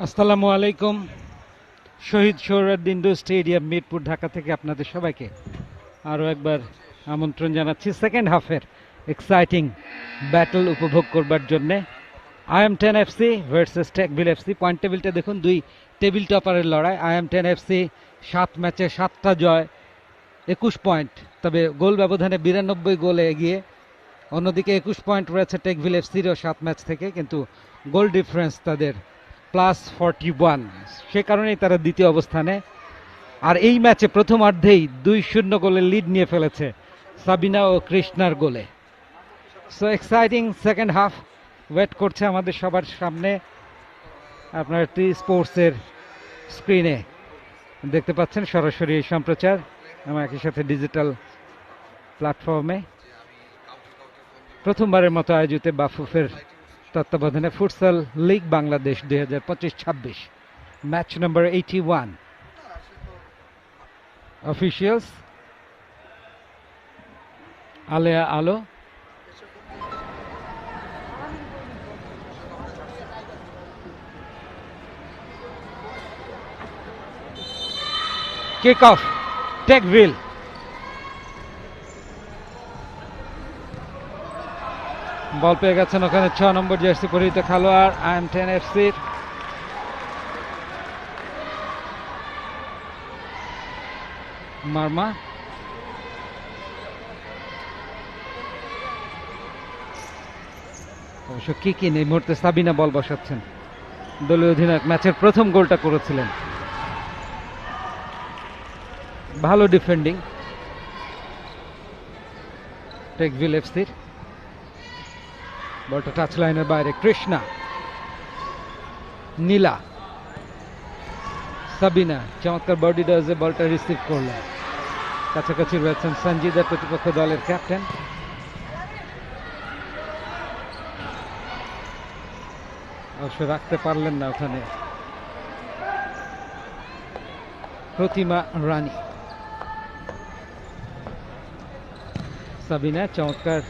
আসসালামু আলাইকুম। শহীদ সোহরাওয়ার্দী স্টেডিয়াম মিরপুর ঢাকা থেকে আপনাদের সবাইকে আরও একবার আমন্ত্রণ জানাচ্ছি সেকেন্ড হাফের এক্সাইটিং ব্যাটল উপভোগ করবার জন্যে। IM10 FC versus Techville FC. Point টেবিলটা দেখুন, দুই টেবিল টপারের লড়াই। IM10 FC 7 ম্যাচে 7টা জয়, 21 পয়েন্ট, তবে গোল ব্যবধানে 92 গোলে এগিয়ে। অন্যদিকে 21 পয়েন্ট রয়েছে টেকভিল এফসিরও 7 ম্যাচ থেকে, কিন্তু গোল ডিফারেন্স তাদের +41, সে কারণেই তারা দ্বিতীয় অবস্থানে। আর এই ম্যাচে প্রথমার্ধেই 2-0 গোলের লিড নিয়ে ফেলেছে সাবিনা ও কৃষ্ণার গোলে। So exciting second half wait করছে আমাদের সবার সামনে। আপনার টি স্পোর্টসের স্ক্রিনে দেখতে পাচ্ছেন সরাসরি এই সম্প্রচার, এবং একই সাথে ডিজিটাল প্ল্যাটফর্মে। প্রথমবারের মতো আয়োজিত বাফুফের তত্ত্বাবধানে futsal league Bangladesh 2025-26, match number 81। Officials Aleya Alo, kick of টেকভিল। বল পেয়ে গেছেন ওখানে 6 নম্বর জার্সি পরিহিত খেলোয়াড় IM10 এফসির মার্মা। অবশ্য কিকিন এই মুহূর্তে সাবিনা বল বসাচ্ছেন। দলীয় অধিনায়ক ম্যাচের প্রথম গোলটা করেছিলেন। ভালো ডিফেন্ডিং টেকভিল এফসির। বলটা টাচ লাইনের বাইরে। কৃষ্ণা, নীলা, সাবিনা চমৎকার বডি ডজে বলটা রিসিভ করলেন। কাছাকাছি রয়েছেন সঞ্জিদা, প্রতিপক্ষ দলের ক্যাপ্টেন। অবশ্য রাখতে পারলেন না ওখানে প্রতিমা রানী। সাবিনা চমৎকার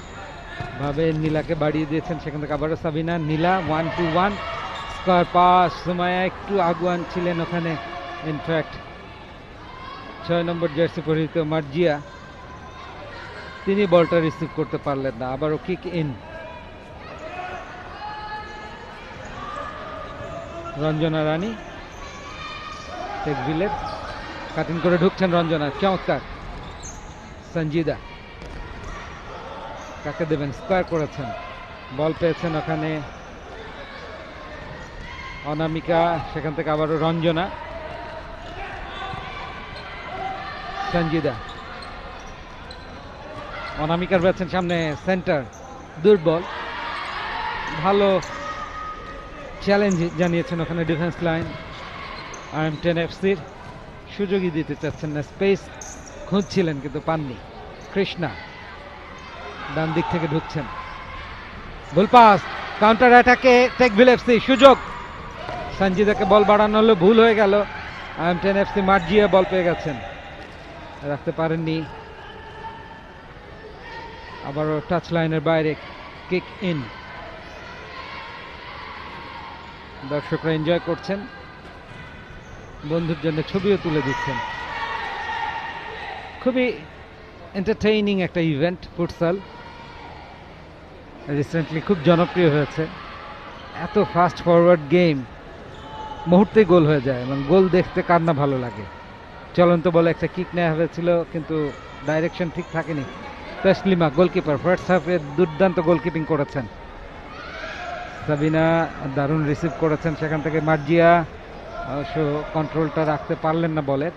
ভাবে নীলাকে বাড়িয়ে দিয়েছেন, সেখান থেকে আবারও সাবিনা, নীলা 1-2-1 স্কোয়ার পাস। সুমাইয়া একটু আগুয়ান ছিলেন ওখানে। ইনফ্যাক্ট 6 নম্বর জার্সি পরিহিত মার্জিয়া, তিনি বলটা রিসিভ করতে পারলেন না। আবারও কিক ইন। রঞ্জনা রানী টেকভিলের, কাটিং করে ঢুকছেন রঞ্জনা, চমৎকার। সঞ্জিদা, কাকে দেবেন? স্কোয়ার করেছেন, বল পেয়েছেন ওখানে অনামিকা, সেখান থেকে আবারও রঞ্জনা। সঞ্জিদা, অনামিকার পেয়েছেন সামনে, সেন্টার দুর্বল। ভালো চ্যালেঞ্জ জানিয়েছেন ওখানে ডিফেন্স লাইন IM10 এফসির। সুযোগই দিতে চাচ্ছেন না, স্পেস খুঁজছিলেন কিন্তু পাননি। কৃষ্ণা ডান দিক থেকে ঢুকছেন, ভুল পাস, কাউন্টার অ্যাটাকে টেকভিল এফসি, সুযোগ। সঞ্জিদাকে বল বাড়ানো হলো, ভুল হয়ে গেল। IM10 এফসি মার্জিয়া বল পেয়ে গেছেন, রাখতে পারেননি। আবারও টাচ লাইনের বাইরে, কিক ইন। দর্শকরা এনজয় করছেন, বন্ধুর জন্য ছবিও তুলে দিচ্ছেন। খুবই এন্টারটেইনিং একটা ইভেন্ট ফুটসাল, রিসেন্টলি খুব জনপ্রিয় হয়েছে। এত ফাস্ট ফরওয়ার্ড গেম, মুহূর্তে গোল হয়ে যায়, এবং গোল দেখতে কার না ভালো লাগে। চলন্ত বলে একটা কিক নেওয়া হয়েছিল, কিন্তু ডাইরেকশন ঠিক থাকেনি। তসলিমা গোলকিপার, ফার্স্ট হাফে দুর্দান্ত গোলকিপিং করেছেন। সাবিনা দারুণ রিসিভ করেছেন, সেখান থেকে মার্জিয়া অবশ্য কন্ট্রোলটা রাখতে পারলেন না বলের।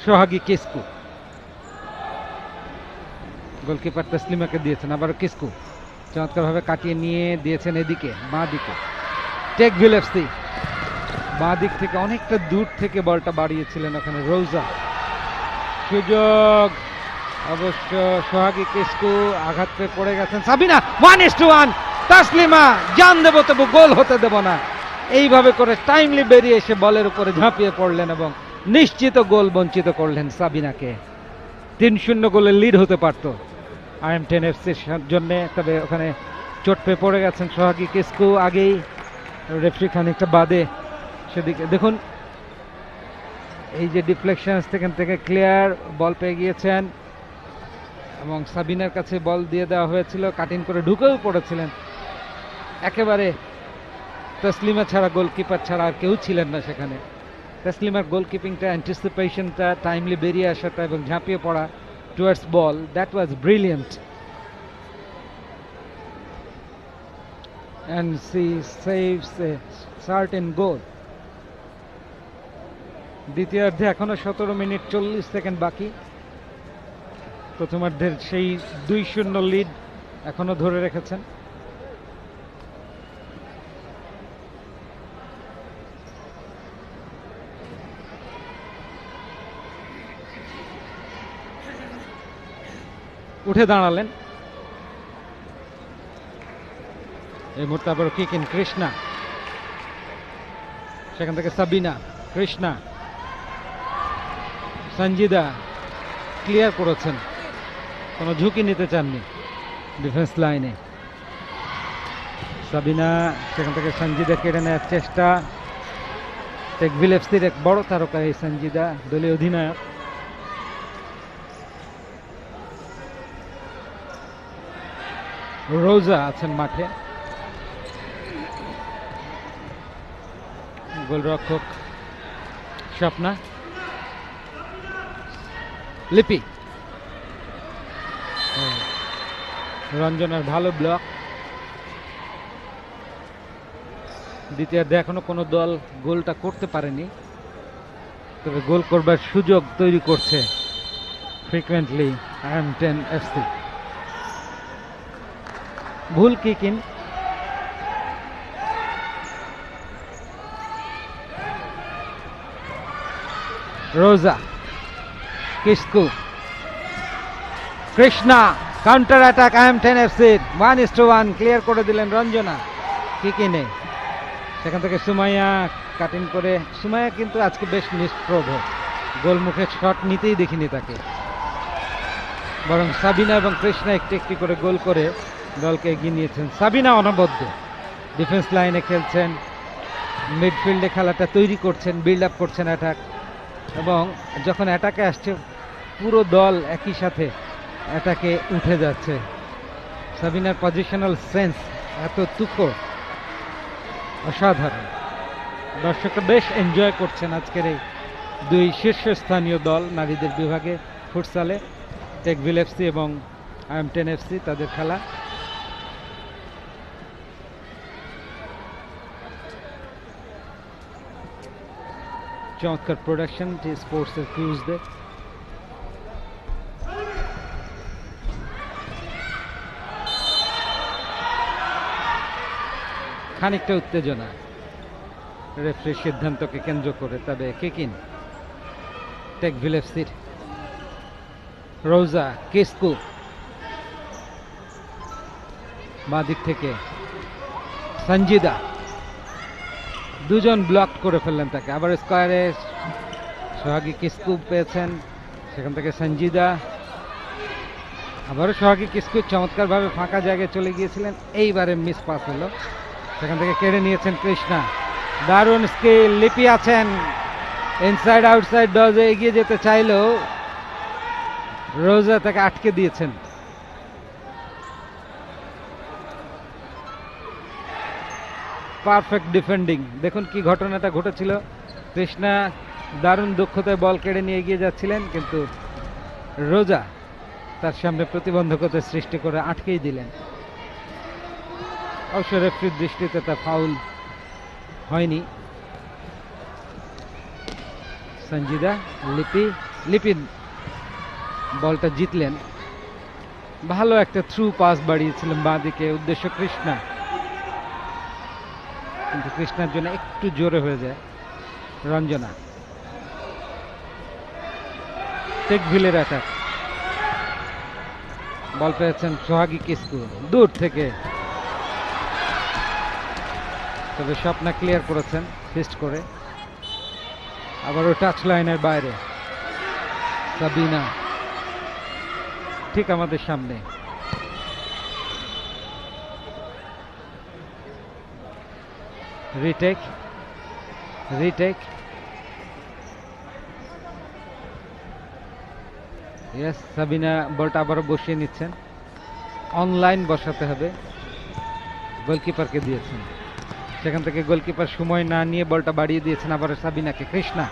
সোহাগী কিসকু, গোলকিপার তসলিমাকে দিয়েছেন, আবারও কিসকু চমৎকারভাবে কাটিয়ে নিয়ে দিয়েছেন এদিকে বাঁ দিকে। টেকভিল এফসি বাঁ দিক থেকে অনেকটা দূর থেকে বলটা বাড়িয়েছিলেন ওখানে রোজা। সুযোগ, অবশ্য সোহাগী কিসকু আঘাত পেয়ে পড়ে গেছেন। সাবিনা 1-1, তসলিমা জান দেব তবু গোল হতে দেব না, এইভাবে করে টাইমলি বেরিয়ে এসে বলের উপরে ঝাঁপিয়ে পড়লেন এবং নিশ্চিত গোল বঞ্চিত করলেন সাবিনাকে। 3-0 গোলের লিড হতে পারত IM10 এফসির জন্য, তবে ওখানে চোট পেয়ে পড়ে গেছেন সোহাগী কিসকু আগেই। রেফারি খানিকটা বাদে সেদিকে দেখুন, এই যে ডিফ্লেকশন সেখান থেকে ক্লিয়ার বল পেয়ে গিয়েছেন এবং সাবিনার কাছে বল দিয়ে দেওয়া হয়েছিল, কাটিং করে ঢুকেও পড়েছিলেন। একেবারে তসলিমা ছাড়া, গোলকিপার ছাড়া আর কেউ ছিলেন না সেখানে। তসলিমার গোলকিপিংটা, অ্যান্টিসিপেশনটা, টাইমলি বেরিয়ে আসাটা এবং ঝাঁপিয়ে পড়া towards ball, that was brilliant. And she saves a certain goal. দ্বিতীয়ার্ধে এখনো 17 মিনিট 40 সেকেন্ড বাকি। প্রথমার্ধের সেই 2-0 লিড এখনো ধরে রেখেছেন। উঠে দাঁড়ালেন এই মুহূর্তে, আবার কিক ইন কৃষ্ণা, সেখান থেকে সাবিনা, কৃষ্ণা, সঞ্জিদা ক্লিয়ার করেছেন, কোনো ঝুঁকি নিতে চাননি ডিফেন্স লাইনে। সাবিনা, সেখান থেকে সঞ্জিদা কেড়ে নেওয়ার চেষ্টা। টেকভিল এফসির এক বড় তারকা এই সঞ্জিদা, দলীয় অধিনায়ক। রোজা আছেন মাঠে, গোলরক্ষক স্বপ্না, লিপি, রঞ্জনের ভালো ব্লক। দ্বিতীয়ার্ধে এখনো কোনো দল গোলটা করতে পারেনি, তবে গোল করবার সুযোগ তৈরি করছে ফ্রিকুয়েন্টলি IM10 FC। ভুল কিক ইন, রোজা, Kisku, Krishna, counter attack IM10 FC, 1-1 clear করে দিলেন রঞ্জনা কিক ইনে। সেখান থেকে সুমাইয়া কাটিং করে, সুমাইয়া কিন্তু আজকে বেশ নিষ্প্রভ, গোলমুখে শট নিতেই দেখিনি তাকে, বরং সাবিনা এবং কৃষ্ণা একটি একটি করে গোল করে দলকে এগিয়ে নিয়েছেন। সাবিনা অনবদ্য ডিফেন্স লাইনে খেলছেন, মিডফিল্ডে খেলাটা তৈরি করছেন, বিল্ড আপ করছেন অ্যাটাক, এবং যখন অ্যাটাকে আসছে পুরো দল একই সাথে অ্যাটাকে উঠে যাচ্ছে। সাবিনার পজিশনাল সেন্স এত তুখো, অসাধারণ। দর্শকরা বেশ এনজয় করছেন আজকের এই দুই শীর্ষস্থানীয় দল নারীদের বিভাগে ফুটসালে, টেকভিল এফসি এবং IM10 FC, তাদের খেলা। চমৎকার প্রোডাকশন স্পোর্টসের টিউজডে। খানিকটা উত্তেজনা রেফারির সিদ্ধান্তকে কেন্দ্র করে, তবে কিকিন টেকভিল এফসির। রোজা, কিসকু বাঁ দিক থেকে, সঞ্জিদা, দুজন ব্লক করে ফেললেন তাকে, আবার স্কোয়ারে সোহাগী কিসকু পেয়েছেন, সেখান থেকে সঞ্জিদা, আবারও সোহাগী কিসকু চমৎকারভাবে ফাঁকা জায়গায় চলে গিয়েছিলেন, এইবারে মিস পাস হলো, সেখান থেকে কেড়ে নিয়েছেন কৃষ্ণা। দারুণ স্কিল, লিপি আছেন ইনসাইড আউটসাইড ডজে এগিয়ে যেতে চাইলেও রোজা তাকে আটকে দিয়েছেন। পারফেক্ট ডিফেন্ডিং, দেখুন কি ঘটনাটা ঘটেছিল। কৃষ্ণা দারুণ দক্ষতায় বল কেড়ে নিয়ে এগিয়ে যাচ্ছিলেন, কিন্তু রোজা তার সামনে প্রতিবন্ধকতা সৃষ্টি করে আটকেই দিলেন। অবশ্য রেফারির দৃষ্টিতে তা ফাউল হয়নি। সঞ্জিদা, লিপি বলটা জিতলেন, ভালো একটা থ্রু পাস বাড়িয়েছিলেন বাঁ দিকে, উদ্দেশ্য কৃষ্ণা, কিন্তু কৃষ্ণার জন্য একটু জোরে হয়ে যায়। রঞ্জনা, টেকভিলের অ্যাটাক, বল পেয়েছেন সোহাগী কিসকু দূর থেকে, তবে স্বপ্না ক্লিয়ার করেছেন ফিস্ট করে। আবারও টাচ লাইনের বাইরে, সাবিনা ঠিক আমাদের সামনে, রিটেক, রিটেক, ইয়েস, সাবিনা বলটা আবারও বসিয়ে নিচ্ছেন, অনলাইন বসাতে হবে, গোলকিপারকে দিয়েছেন, সেখান থেকে গোলকিপার সময় না নিয়ে বলটা বাড়িয়ে দিয়েছেন আবারও সাবিনাকে। কৃষ্ণা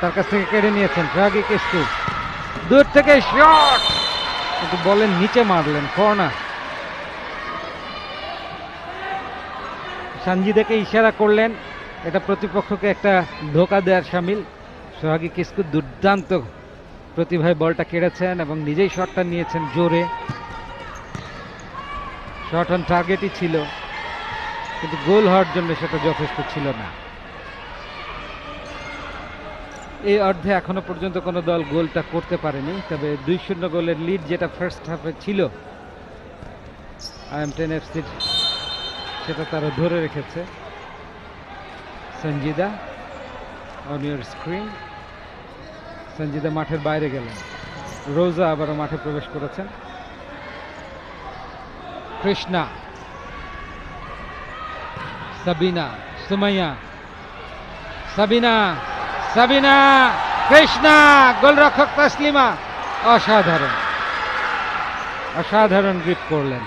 তার কাছ থেকে কেড়ে নিয়েছেন, সোহাগী কিসকু দূর থেকে শট, কিন্তু বলের নিচে মারলেন, কর্নার। সানজিদাকে ইশারা করলেন, এটা প্রতিপক্ষকে একটা ধোকা দেওয়ার শামিল। সোহাগী কিসকু দুর্দান্ত প্রতিভায় বলটা কেড়েছেন এবং নিজেই শটটা নিয়েছেন জোরে। শট অন টার্গেটই ছিল, কিন্তু গোল হওয়ার জন্য সেটা যথেষ্ট ছিল না। এই অর্ধে এখনো পর্যন্ত কোনো দল গোলটা করতে পারেনি, তবে 2-0 গোলের লিড যেটা ফার্স্ট হাফে ছিল IM10 FC, সেটা তারা ধরে রেখেছে। Sanjida on your screen, Sanjida মাঠের বাইরে গেলেন, রোজা আবারও মাঠে প্রবেশ করেছেন। কৃষ্ণা, সাবিনা, সুমাইয়া, সাবিনা, সাবিনা, কৃষ্ণা, গোলরক্ষক তাসলিমা, অসাধারণ অসাধারণ গ্রিপ করলেন।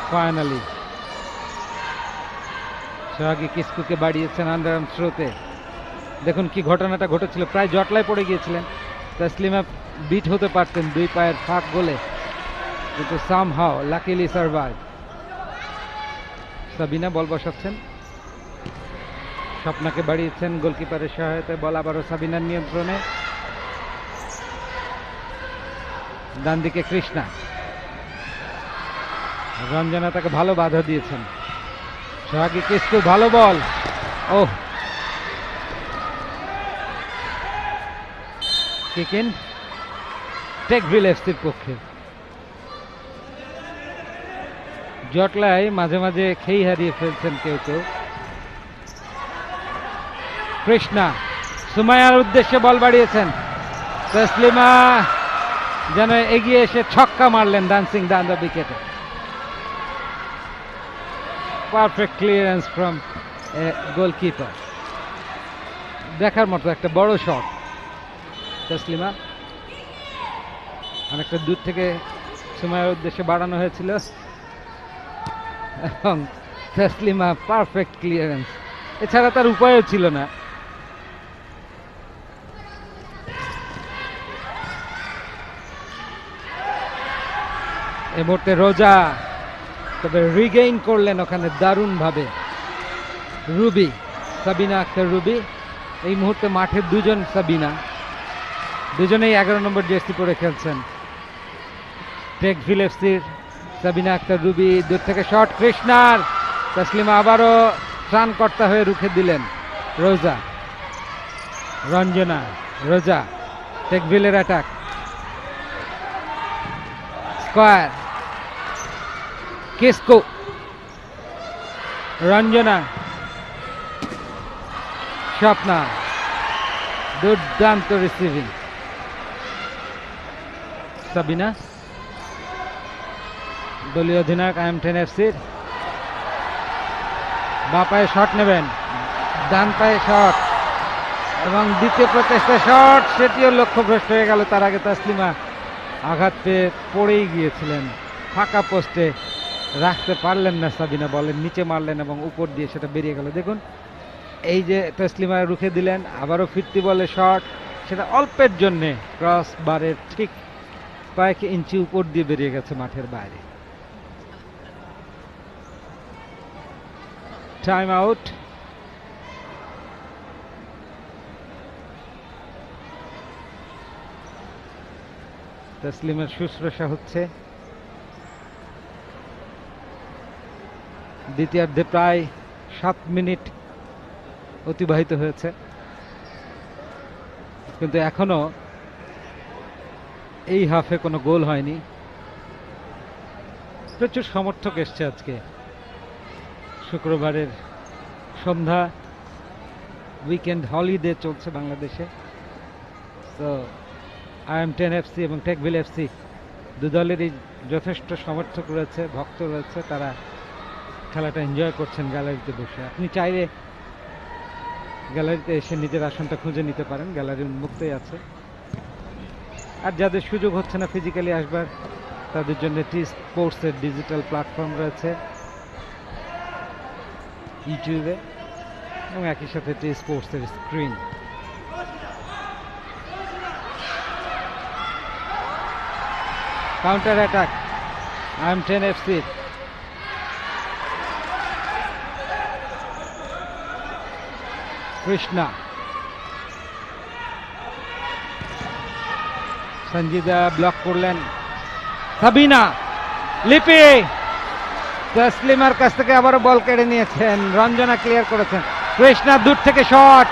ফাইনালি সোহাগী কিস্কুকে বাড়িয়েছেন আন্ডারআর্ম থ্রোতে। দেখুন কি ঘটনাটা ঘটেছিল, প্রায় জটলায় পড়ে গিয়েছিলেন তাসলিমা, বিট হতে পারতেন দুই পায়ের ফাঁক গোলে, কিন্তু সামহাও লাকিলি সার্ভাইভ। সাবিনা বল বসাচ্ছেন, স্বপ্নাকে বাড়িয়েছেন গোলকিপারের সহায়তায়, বল আবারও সাবিনার নিয়ন্ত্রণে। ডান দিকে কৃষ্ণা, রঞ্জনা তাকে ভালো বাধা দিয়েছেন। সোহাগী কিসকু, ভালো বল, ওহ, কিক ইন টেকভিল এফসির পক্ষে। জটলায় মাঝে মাঝে খেই হারিয়ে ফেলছেন কেউ কেউ। কৃষ্ণা সুমাইয়ার উদ্দেশ্যে বল বাড়িয়েছেন, তাসলিমা যেন এগিয়ে এসে ছক্কা মারলেন ডান্সিং ডান দ্য উইকেটে। পারফেক্ট ক্লিয়ারেন্স ফ্রম গোলকিপার, দেখার মতো একটা বড় শট। তাসলিমা অনেকটা দূর থেকে সুমাইয়ার উদ্দেশ্যে বাড়ানো হয়েছিল এবং তাসলিমা পারফেক্ট ক্লিয়ারেন্স, এছাড়া তার উপায়ও ছিল না। এই মুহূর্তে রোজা, তবে রিগেইন করলেন ওখানে দারুণ ভাবে রুবি, সাবিনা আক্তার রুবি। এই মুহূর্তে মাঠে দুজন সাবিনা, দুজনেই 11 নম্বর জার্সি পরে খেলছেন। টেকভিল এফসির সাবিনা আক্তার রুবি, দূর থেকে শট কৃষ্ণার, তাসলিমা আবারও ত্রাণকর্তা হয়ে রুখে দিলেন। রোজা, রঞ্জনা, রোজা, টেকভিলের অ্যাটাক, স্কয়ার, কিসকু, রঞ্জনা, স্বপ্না, দুর্দান্ত রিসিভিং। সাবিনা, দলীয় অধিনায়ক IM10 এফসির, বাঁ পায়ে শট নেবেন, ডান পায়ে শট এবং দ্বিতীয় প্রচেষ্টা শট, সেটিও লক্ষ্যভ্রষ্ট হয়ে গেল। তার আগে তাসলিমা আঘাত পেয়ে পড়েই গিয়েছিলেন, ফাঁকা পোস্টে রাখতে পারলেন না, সাবিনা বলের নিচে মারলেন এবং উপর দিয়ে সেটা বেরিয়ে গেল। দেখুন এই যে তাসলিমা রুখে দিলেন, আবারও ফিরতি বলে শট, সেটা অল্পের জন্যে ক্রস বারের ঠিক কয়েক ইঞ্চি উপর দিয়ে বেরিয়ে গেছে মাঠের বাইরে। Time out. তাসলিমের শুশ্রূষা হচ্ছে। দ্বিতীয়ার্ধে প্রায় 7 মিনিট অতিবাহিত হয়েছে, কিন্তু এখনো এই হাফে কোনো গোল হয়নি। প্রচুর সমর্থক এসছে আজকে, শুক্রবারের সন্ধ্যা, উইকেন্ড হলিডে চলছে বাংলাদেশে। তো IM10 এফসি এবং টেকভিল এফসি দু দলেরই যথেষ্ট সমর্থক রয়েছে, ভক্ত রয়েছে, তারা খেলাটা এনজয় করছেন গ্যালারিতে বসে। আপনি চাইলে গ্যালারিতে এসে নিজের আসনটা খুঁজে নিতে পারেন, গ্যালারি উন্মুক্তই আছে। আর যাদের সুযোগ হচ্ছে না ফিজিক্যালি আসবার, তাদের জন্য টি স্পোর্টসের ডিজিটাল প্ল্যাটফর্ম রয়েছে ইউটিউবে, এবং একই সাথে টি স্পোর্টসের screen. Counter attack IM10 FC। Krishna, Sanjida block করলেন, সাবিনা, লিপি, তসলিমার কাছ থেকে আবারও বল কেড়ে নিয়েছেন, রঞ্জনা ক্লিয়ার করেছেন, কৃষ্ণা দূর থেকে শট,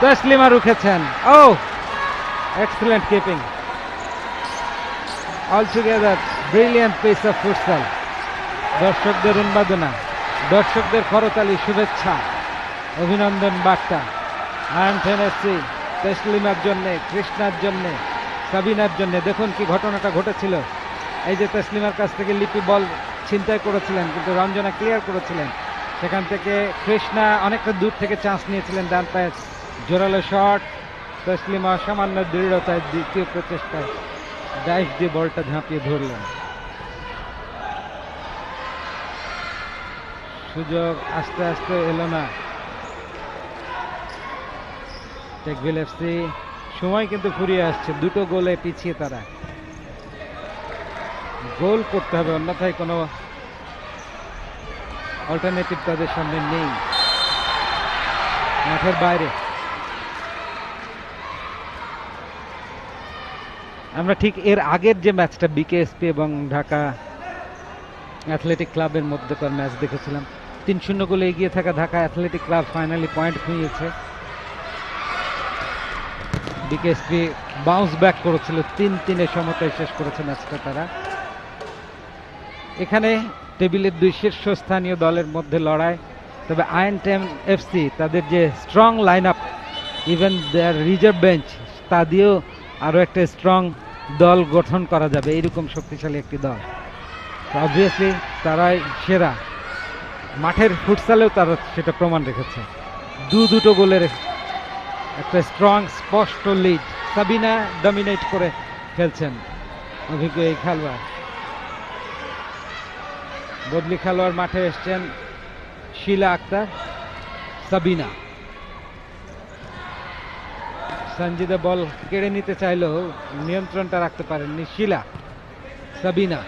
তসলিমা রুখেছেন। ও excellent keeping, all together brilliant piece of futsal. দর্শকদের উন্মাদনা, দর্শকদের করতালি, শুভেচ্ছা, অভিনন্দন বার্তা IM10 FC তসলিমার জন্যে, কৃষ্ণার জন্যে, সাবিনার জন্যে। দেখুন কি ঘটনাটা ঘটেছিল। এই যে তসলিমার কাছ থেকে লিপি বল ছিনতাই করেছিলেন, কিন্তু রঞ্জনা ক্লিয়ার করেছিলেন। সেখান থেকে কৃষ্ণা অনেকটা দূর থেকে চান্স নিয়েছিলেন, ডান পায়ে জোরালো শট। তসলিমা সামান্য দৃঢ়তায় দ্বিতীয় প্রচেষ্টায় ডাইভ দিয়ে বলটা ঝাঁপিয়ে ধরলেন। সুযোগ আস্তে আস্তে এলো না। টেকভিল এফসি সময় কিন্তু ফুরিয়ে আসছে, দুটো গোলে পিছিয়ে তারা। গোল করতে হবে, অন্যথায় কোনো অল্টারনেটিভ তাদের সামনে নেই। মাঠের বাইরে আমরা ঠিক এর আগের যে ম্যাচটা বিকেএসপি এবং ঢাকা অ্যাথলেটিক ক্লাবের মধ্যকার ম্যাচ দেখেছিলাম, 3-0 গোলে এগিয়ে থাকা Dhaka athletic club finally point খুঁজেছে। বিকেএসপি বাউন্স ব্যাক করেছিল, 3-3 সমতায় শেষ করেছে ম্যাচটা তারা। এখানে টেবিলের দুই শীর্ষস্থানীয় দলের মধ্যে লড়াই। তবে IM10 FC তাদের যে স্ট্রং লাইন আপ, ইভেন দেয়ার রিজার্ভ বেঞ্চ, তা দিয়েও আরও একটা স্ট্রং দল গঠন করা যাবে, এইরকম শক্তিশালী একটি দল। অবভিয়াসলি তারাই সেরা, মাঠের ফুটসালেও তারা সেটা প্রমাণ রেখেছে। দুটো গোলের একটা স্ট্রং স্পষ্ট লিড। সাবিনা ডমিনেট করে খেলছেন, অভিজ্ঞ এই খেলোয়াড়। বদলি খেলোয়াড় মাঠে এসছেন শিলা আক্তার, সাবিনা। সঞ্জিদা বল কেড়ে নিতে চাইলেও নিয়ন্ত্রণটা রাখতে পারেননি শিলা। সাবিনা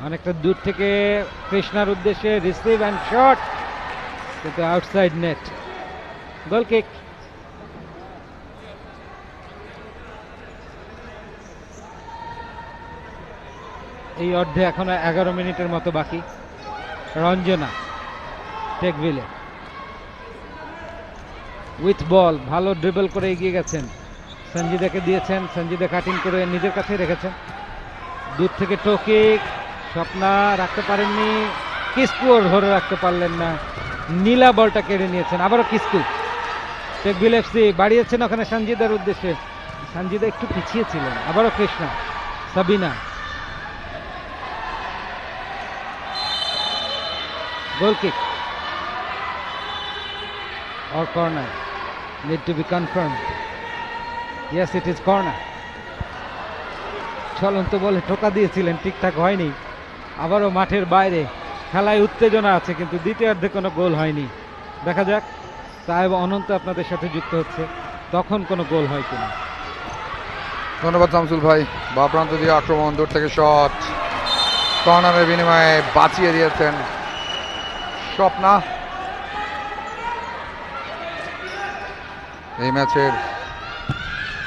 অনেকটা দূর থেকে কৃষ্ণার উদ্দেশ্যে রিসিভ অ্যান্ড শট, কিন্তু আউটসাইড নেট। গোল কিক। এই অর্ধে এখনো 11 মিনিটের মতো বাকি। রঞ্জনা টেকভিলে উইথ বল, ভালো ড্রিবল করে এগিয়ে গেছেন, সঞ্জিদাকে দিয়েছেন, সঞ্জিদা কাটিং করে নিজের কাছে রেখেছেন। দূর থেকে টোকিক, স্বপ্না রাখতে পারেননি, কিস্কুও ধরে রাখতে পারলেন না, নীলা বলটা কেড়ে নিয়েছেন। আবারও কিস্কু। টেকভিল এফসি বাড়িয়েছেন ওখানে সঞ্জিদার উদ্দেশ্যে, সঞ্জিদা একটু পিছিয়ে ছিলেন। আবারও কৃষ্ণা, সাবিনা, গোল kick or corner, need to be confirmed. Yes, it is corner. চলন্ত বলে টোকা দিয়েছিলেন, ঠিকঠাক হয়নি। আবারও মাঠের বাইরে, খেলায় উত্তেজনা আছে, কিন্তু দ্বিতীয়ার্ধে কোনো গোল হয়নি। দেখা যাক, সাহেব অনন্ত আপনাদের সাথে যুক্ত হচ্ছে, তখন কোনো গোল হয় কিনা।
ধন্যবাদ শামসুল ভাই। বা প্রান্ত দিয়ে আক্রমণ, দূর থেকে শট, কর্নারের বিনিময়ে বাঁচিয়ে দিয়েছেন স্বপ্না। এই ম্যাচের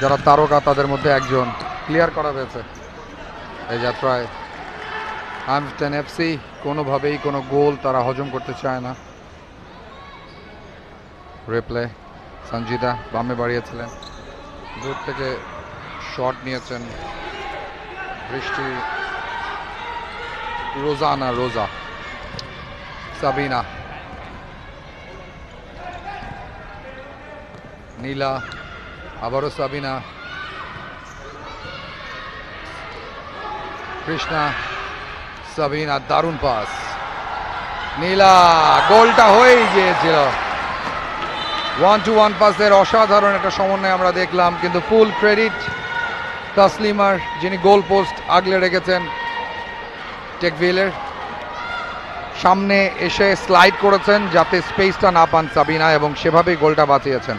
যারা তারকা তাদের মধ্যে একজন ক্লিয়ার করা হয়েছে এই যাত্রায়। IM10 FC কোনোভাবেই কোনো গোল তারা হজম করতে চায় না। রিপ্লে, সঞ্জিদা বামে বাড়িয়েছিলেন, দূর থেকে শট নিয়েছেন বৃষ্টি, রোজা, সাবিনা, নীলা, আবারও সাবিনা, কৃষ্ণা, সাবিনা, দারুণ পাস, নীলা, গোলটা হয়ে গিয়েছিল। 1-to-1 পাসের অসাধারণ একটা সমন্বয় আমরা দেখলাম, কিন্তু ফুল ক্রেডিট তাসলিমার, যিনি গোল পোস্ট আগলে রেখেছেন টেকভিলের। সামনে এসে স্লাইড করেছেন যাতে স্পেসটা না পান সাবিনা, এবং সেভাবেই গোলটা বাঁচিয়েছেন।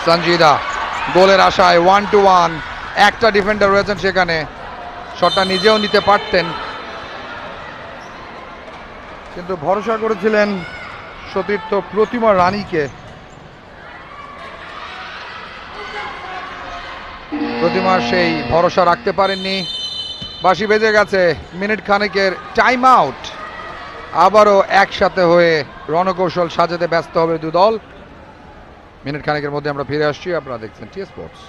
সঞ্জিদা গোলের আশায় 1-to-1, একটা ডিফেন্ডার রয়েছেন সেখানে, শটটা নিজেও নিতে পারতেন, কিন্তু ভরসা করেছিলেন সতীর্থ প্রতিমা রানীকে। প্রতিমা সেই ভরসা রাখতে পারেননি। বাঁশি বেজে গেছে, মিনিট খানেকের টাইম আউট। আবারও একসাথে হয়ে রণকৌশল সাজাতে ব্যস্ত হবে দু দল। মিনিট খানেকের মধ্যে আমরা ফিরে আসছি, আপনারা দেখছেন টি স্পোর্টস।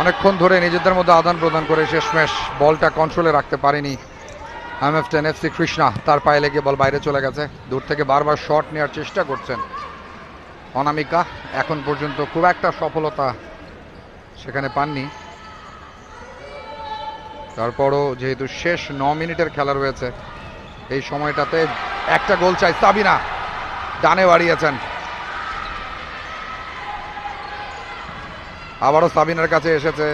অনেকক্ষণ ধরে নিজেদের মধ্যে আদান প্রদান করে শেষমেশ বলটা কন্ট্রোলে রাখতে পারেনি IMF10 FC কৃষ্ণা। তার পায়ে লেগে বল বাইরে চলে গেছে। দূর থেকে বারবার শট নেওয়ার চেষ্টা করছেন অনামিকা, এখন পর্যন্ত খুব একটা সফলতা সেখানে পাননি। তারপরও যেহেতু শেষ 9 মিনিটের খেলা রয়েছে, এই সময়টাতে একটা গোল চাই। সাবিনা ডানে বাড়িয়েছেন, আবারও সাবিনার কাছে এসেছে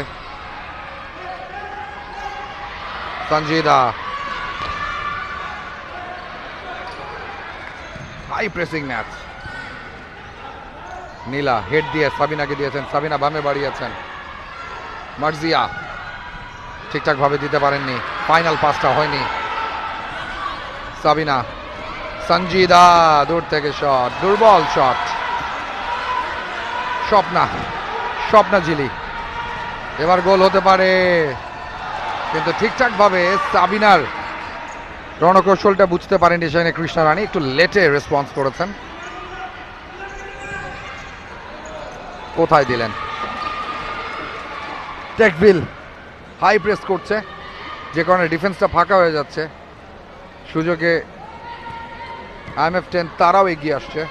Sanjida. High pressing match. Nila head দিয়ে সাবিনাকে দিয়েছেন, সাবিনা বামে বাড়িয়েছেন। মার্জিয়া ঠিকঠাক ভাবে দিতে পারেননি, ফাইনাল পাসটা হয়নি। সাবিনা, সঞ্জিদা দূর থেকে শট, দুর্বল শট। স্বপ্না ঝিলি, এবার গোল হতে পারে, কিন্তু ঠিকঠাক ভাবে সাবিনার রণকৌশলটা বুঝতে পারেনি সেখানে কৃষ্ণা রানী, একটু লেটে রেসপন্স করেছেন। কোথায় দিলেন? টেকভিল হাই প্রেস করছে, যে কারণে ডিফেন্সটা ফাঁকা হয়ে যাচ্ছে। সুযোগে IMF10 তারাও এগিয়ে আসছে।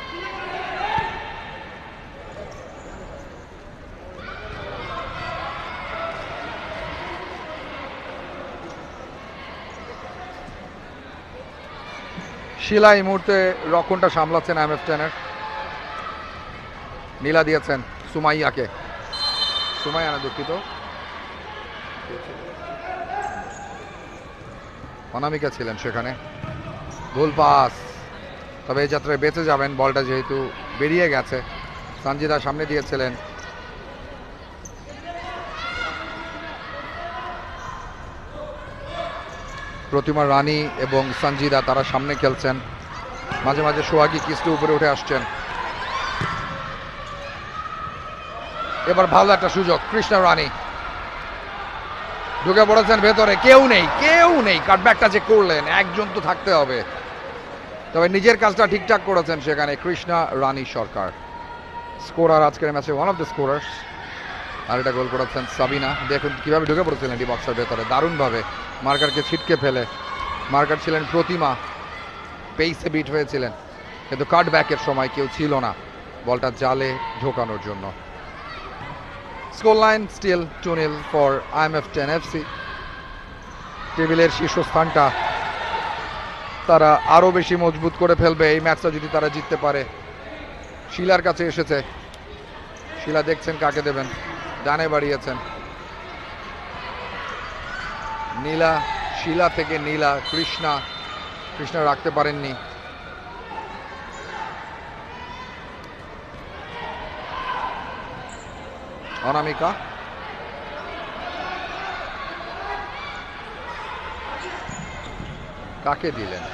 শিলা এই মুহূর্তে রক্ষণটা সামলাচ্ছেন IMF10-এর। নীলা দিয়েছেন সুমাইয়াকে, সুমাইয়া না দুঃখিত, অনামিকা ছিলেন সেখানে। ভুল পাস, তবে এই যাত্রায় বেঁচে যাবেন, বলটা যেহেতু বেরিয়ে গেছে। সঞ্জিদা সামনে দিয়েছিলেন, প্রতিমা রানী এবং সঞ্জিদা তারা সামনে খেলছেন। মাঝে মাঝে সোহাগী কিস্টু উপরে উঠে আসছেন। এবার ভালো একটা সুযোগ, কৃষ্ণা রানী ঢুকে পড়েছেন ভেতরে, কেউ নেই। কাটব্যাকটা যে করলেন, একজন তো থাকতে হবে, তবে নিজের কাজটা ঠিকঠাক করেছেন সেখানে কৃষ্ণা রানী সরকার। স্কোরার আজকের ম্যাচে, ওয়ান অফ দ্য স্কোরার্স। আর এটা গোল করেছেন সাবিনা। দেখুন কিভাবে ঢুকে পড়েছিলেন ডি বক্সের ভেতরে, দারুণভাবে মার্কারকে ছিটকে ফেলে। মার্কার ছিলেন প্রতিমা, পেইসে বিট হয়েছিলেন, কিন্তু কাটব্যাকের সময় কেউ ছিল না বলটা জালে ঢোকানোর জন্য। Score line still 2-0 for IMF 10 FC। টেবিলের শীর্ষস্থানটা তারা আরো বেশি মজবুত করে ফেলবে এই ম্যাচটা যদি তারা জিততে পারে। শিলার কাছে এসেছে, শিলা দেখছেন কাকে দেবেন, ডানে বাড়িয়েছেন নীলা, শিলা থেকে নীলা, কৃষ্ণা রাখতে পারেননি। অনামিকা কাকে দিলেন,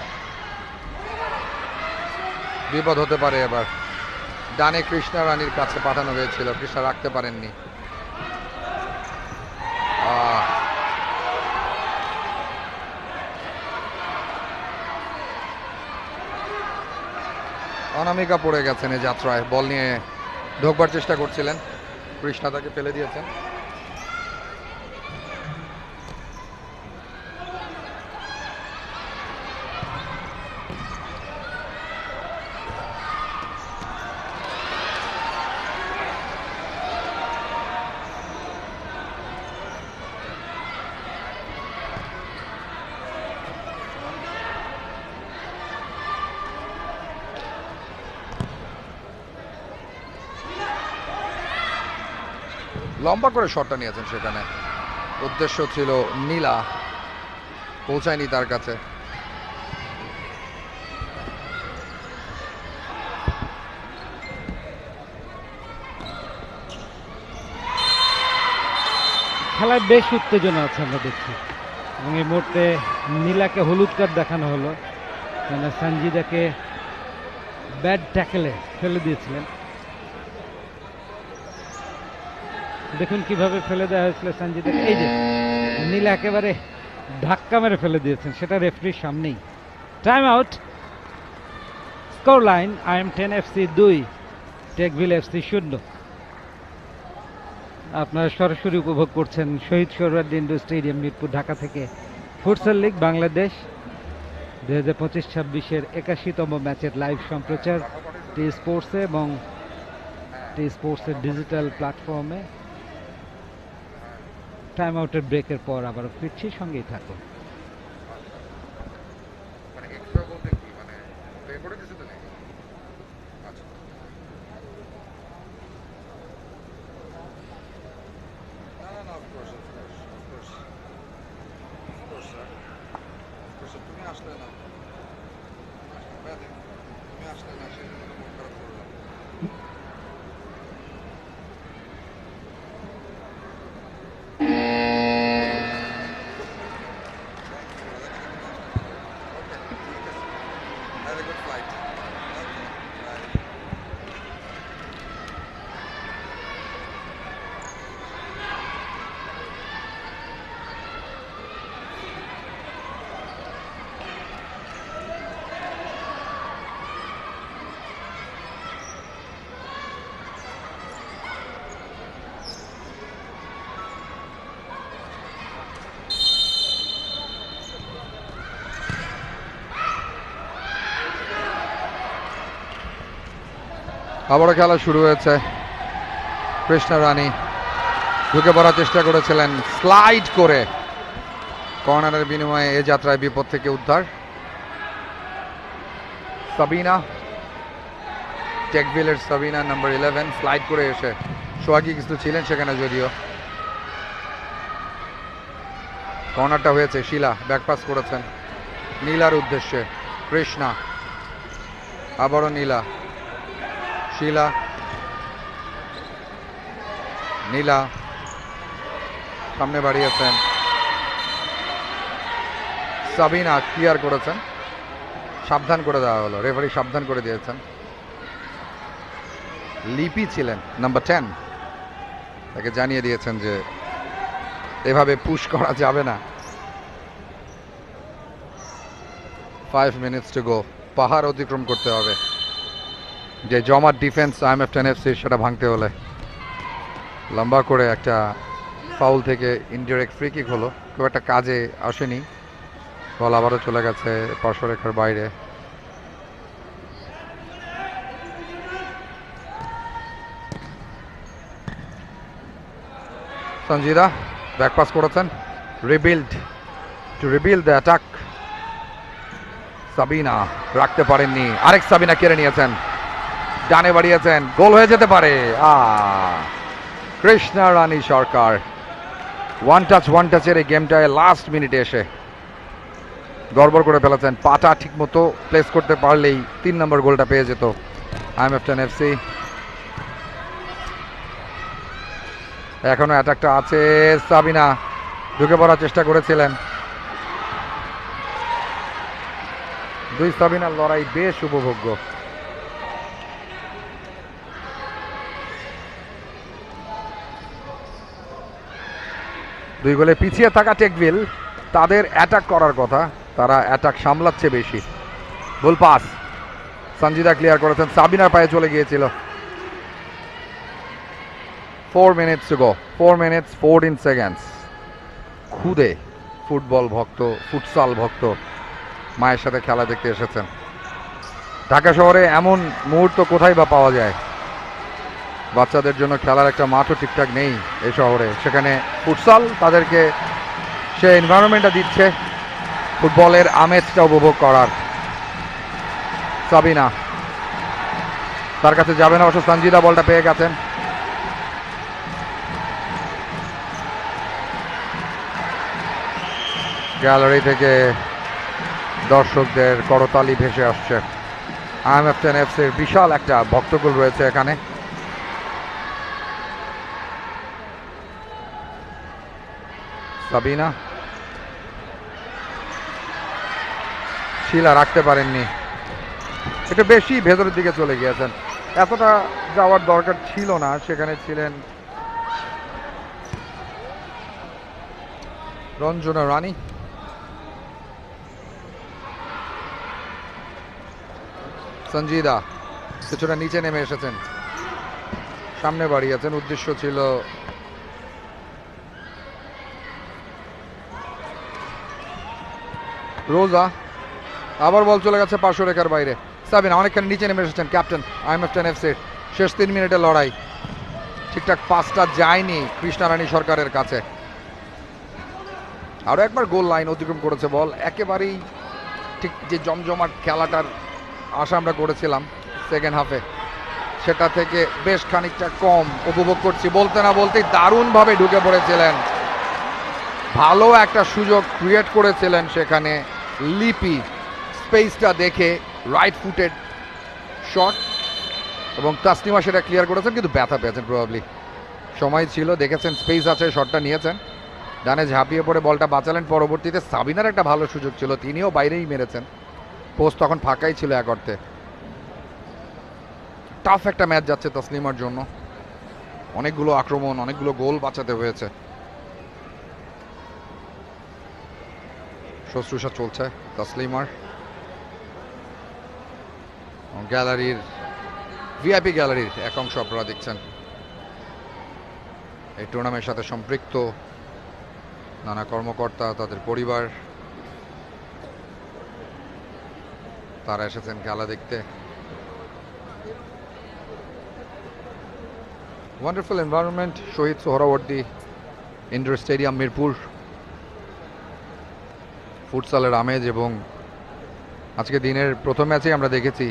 বিপদ হতে পারে এবার। ডানে কৃষ্ণা রানীর কাছে পাঠানো হয়েছিল, কৃষ্ণা রাখতে পারেননি। অনামিকা পড়ে গেছেন এই যাত্রায়, বল নিয়ে ঢোকবার চেষ্টা করছিলেন, কৃষ্ণা তাকে ফেলে দিয়েছেন। লম্বা করে শটটা নিয়েছেন, সেখানে উদ্দেশ্য ছিল নীলা, পৌঁছায়নি তার কাছে।
খেলায় বেশ উত্তেজনা আছে আমরা দেখছি, এবং এই মুহূর্তে নীলাকে হলুদ কার্ড দেখানো হলো, কেন সঞ্জিদাকে ব্যাড ট্যাকেলে ফেলে দিয়েছিলেন। দেখুন কিভাবে ফেলে দেওয়া হয়েছিল সঞ্জিদাকে, এই যে নীলা একেবারে ধাক্কা মেরে ফেলে দিয়েছেন, সেটা রেফারির সামনেই। Time out. Score line IM 10 FC 2, টেকভিল FC 0। আপনারা সরাসরি উপভোগ করছেন শহীদ সোহরাওয়ার্দী ইন্ডোর স্টেডিয়াম, মিরপুর, ঢাকা থেকে ফুটসল লিগ বাংলাদেশ 2025-26-এর 81তম ম্যাচের লাইভ সম্প্রচার টি স্পোর্টসে এবং টি স্পোর্টসের ডিজিটাল প্ল্যাটফর্মে। টাইম আউটের ব্রেকের পর আবারও ফিরছি, সঙ্গেই থাকুন।
আবারও খেলা শুরু হয়েছে। কৃষ্ণা রানী ঢুকে পড়ার চেষ্টা করেছিলেন, স্লাইড করে কর্নারের বিনিময়ে এ যাত্রায় বিপদ থেকে উদ্ধার। সাবিনা, টেকভিলের সাবিনা নাম্বার 11 স্লাইড করে এসে, সোহাগী কিছু ছিলেন সেখানে যদিও। কর্নারটা হয়েছে, শিলা ব্যাকপাস করেছেন নীলার উদ্দেশ্যে, কৃষ্ণা, আবারও নীলা, শিলা, নীলা সামনে বাড়িয়েছেন, সাবিনা ক্লিয়ার করেছেন, সাবধান করে দেওয়া হলো, রেফারি সাবধান করে দিয়েছেন। লিপি ছিলেন নাম্বার 10, তাকে জানিয়ে দিয়েছেন যে এভাবে পুশ করা যাবে না। 5 মিনিটস টু গো, পাহাড় অতিক্রম করতে হবে যে জমার ডিফেন্স IMF 10 FC, সেটা ভাঙতে হলে। লম্বা করে একটা ফাউল থেকে ইনডিরেক্ট ফ্রি কিক হলো, খুব একটা কাজে আসেনি, বল আবারও চলে গেছে পার্শ্বরেখার বাইরে। সঞ্জিদা ব্যাক পাস করেছেন, রিবিল্ড দ্য অ্যাটাক। সাবিনা রাখতে পারেননি, আরেক সাবিনা কেড়ে নিয়েছেন, ডানে বাড়িয়েছেন, গোল হয়ে যেতে পারে। কৃষ্ণা রানী সরকার ওয়ান টাচের এই গেমটায় লাস্ট মিনিটে এসে গড়বড় করে ফেলেছেন। পাটা ঠিক মতো প্লেস করতে পারলেই 3 নম্বর গোলটা পেয়ে যেত IMF10 FC। এখনো অ্যাটাকটা আছে, সাবিনা ঢুকে পড়ার চেষ্টা করেছিলেন। দুই সাবিনার লড়াই বেশ উপভোগ্য। দুই গোলে পিছিয়ে থাকা টেকভিল, তাদের অ্যাটাক করার কথা, তারা অ্যাটাক সামলাচ্ছে বেশি। ভুল পাস, সঞ্জিদা ক্লিয়ার করেছেন, সাবিনার পায়ে চলে গিয়েছিল। 4 minutes to go, 4 minutes 14 seconds। খুদে ফুটবল ভক্ত, ফুটসাল ভক্ত মায়ের সাথে খেলা দেখতে এসেছেন। ঢাকা শহরে এমন মুহূর্ত কোথায় বা পাওয়া যায়? বাচ্চাদের জন্য খেলার একটা মাঠও ঠিকঠাক নেই এই শহরে, সেখানে ফুটসাল তাদেরকে সে এনভায়রনমেন্টটা দিচ্ছে ফুটবলের আমেজটা উপভোগ করার। সাবিনা তার কাছে যাবে না, অবশ্য সঞ্জিদা বলটা পেয়ে গেছেন। গ্যালারি থেকে দর্শকদের করতালি ভেসে আসছে। IMF10 FCর বিশাল একটা ভক্তকুল রয়েছে এখানে। সাবিনা শিলা রাখতে পারেননি, একটু বেশি ভেতরের দিকে চলে গিয়েছেন, এতটা যাওয়ার দরকার ছিল না, সেখানে ছিলেন রঞ্জনা রানী। সঞ্জিদা কিছুটা নিচে নেমে এসেছেন, সামনে বাড়িয়েছেন, উদ্দেশ্য ছিল রোজা। আবার বল চলে গেছে পার্শ্ব রেখার বাইরে। সাবিনা অনেকখানি নিচে নেমে এসেছেন, ক্যাপ্টেন IMF10 FCর। শেষ 3 মিনিটের লড়াই, ঠিকঠাক পাসটা যায়নি কৃষ্ণা রানী সরকারের কাছে। আরও একবার গোল লাইন অতিক্রম করেছে বল, একেবারেই ঠিক যে জমজমাট খেলাটার আশা আমরা করেছিলাম সেকেন্ড হাফে, সেটা থেকে বেশ খানিকটা কম উপভোগ করছি। বলতে না বলতেই দারুণভাবে ঢুকে পড়েছিলেন, ভালো একটা সুযোগ ক্রিয়েট করেছিলেন সেখানে লিপি, স্পেসটা দেখে রাইট ফুটেড শট, এবং তাসনিমা সেটা ক্লিয়ার করেছেন, কিন্তু ব্যথা পেয়েছেন প্রবাবলি। সময় ছিল, দেখেছেন স্পেস আছে, শটটা নিয়েছেন, ডানে ঝাঁপিয়ে পড়ে বলটা বাঁচালেন। পরবর্তীতে সাবিনার একটা ভালো সুযোগ ছিল, তিনিও বাইরেই মেরেছেন, পোস্ট তখন ফাঁকাই ছিল এক অর্থে। টাফ একটা ম্যাচ যাচ্ছে তাসলিমার জন্য, অনেকগুলো আক্রমণ, অনেকগুলো গোল বাঁচাতে হয়েছে। শুশ্রূষা চলছে তাসলিমার। গ্যালারির ভিআইপি গ্যালারির এক অংশ আপনারা দেখছেন, এই টুর্নামেন্টের সাথে সম্পৃক্ত নানা কর্মকর্তা, তাদের পরিবার, তারা এসেছেন খেলা দেখতে। ওয়ান্ডারফুল এনভায়রনমেন্ট, শহীদ সোহরাওয়ার্দী ইনডোর স্টেডিয়াম মিরপুর। ফুটসালের আমেজ, এবং আজকে দিনের প্রথম ম্যাচেই আমরা দেখেছি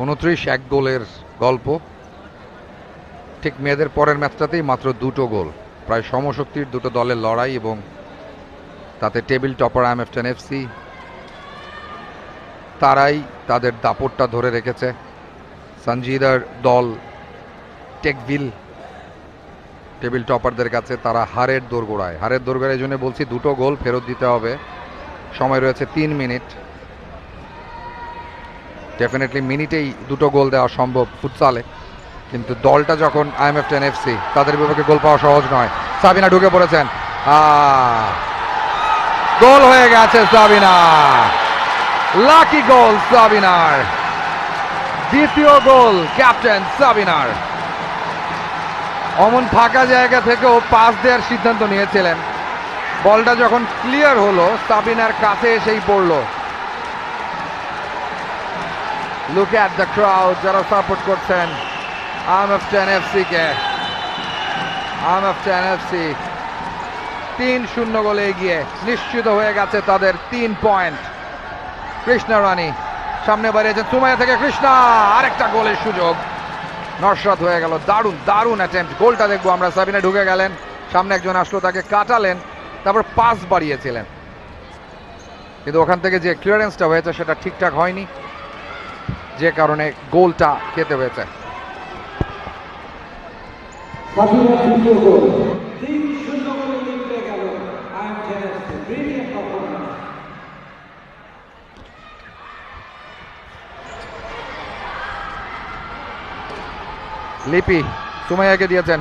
29-1 গোলের গল্প। ঠিক মেয়েদের পরের ম্যাচটাতেই মাত্র 2টো গোল, প্রায় সমশক্তির দুটো দলের লড়াই, এবং তাতে টেবিল টপার IMF10 FC তারাই তাদের দাপটটা ধরে রেখেছে। সঞ্জিদার দল টেকভিল টেবিল টপারদের কাছে তারা হারের দোরগোড়ায়, এই জন্য বলছি 2টো গোল ফেরত দিতে হবে। সময় রয়েছে 3 মিনিট, ডেফিনেটলি মিনিটেই 2টো গোল দেওয়া সম্ভব ফুটসালে, কিন্তু দলটা যখন IMF10 FC, তাদের বিপক্ষে গোল পাওয়া সহজ নয়। সাবিনা ঢুকে পড়েছেন, গোল হয়ে গেছে সাবিনা, লাকি গোল সাবিনার, দ্বিতীয় গোল ক্যাপ্টেন সাবিনার। অমন ফাঁকা জায়গা থেকেও পাস দেওয়ার সিদ্ধান্ত নিয়েছিলেন, বলটা যখন ক্লিয়ার হলো সাবিনার কাছে এসেই পড়লো। লুক অ্যাট দ্য ক্রাউড, যারা সাপোর্ট করছেন IMF10 FC কে। IMF NFC 3-0 গোলে এগিয়ে, নিশ্চিত হয়ে গেছে তাদের 3 পয়েন্ট। কৃষ্ণা রানী সামনে বাড়িয়েছেন, সুমাইয়া থেকে কৃষ্ণা, আরেকটা গোলের সুযোগ নস্বাত হয়ে গেল। দারুণ দারুণ অ্যাটেম্প্ট, গোলটা দেখবো আমরা। সাবিনা ঢুকে গেলেন, সামনে একজন আসলো, তাকে কাটালেন, তারপর পাস বাড়িয়েছিলেন, কিন্তু ওখান থেকে যে ক্লিয়ারেন্সটা হয়েছে সেটা ঠিকঠাক হয়নি, যে কারণে গোলটা খেতে হয়েছে।
সাবিনার দ্বিতীয় গোল, 3-0 গোলে জিতে গেল IMF NFC। Brilliant performance.
লিপি সুমাইয়াকে দিয়েছেন,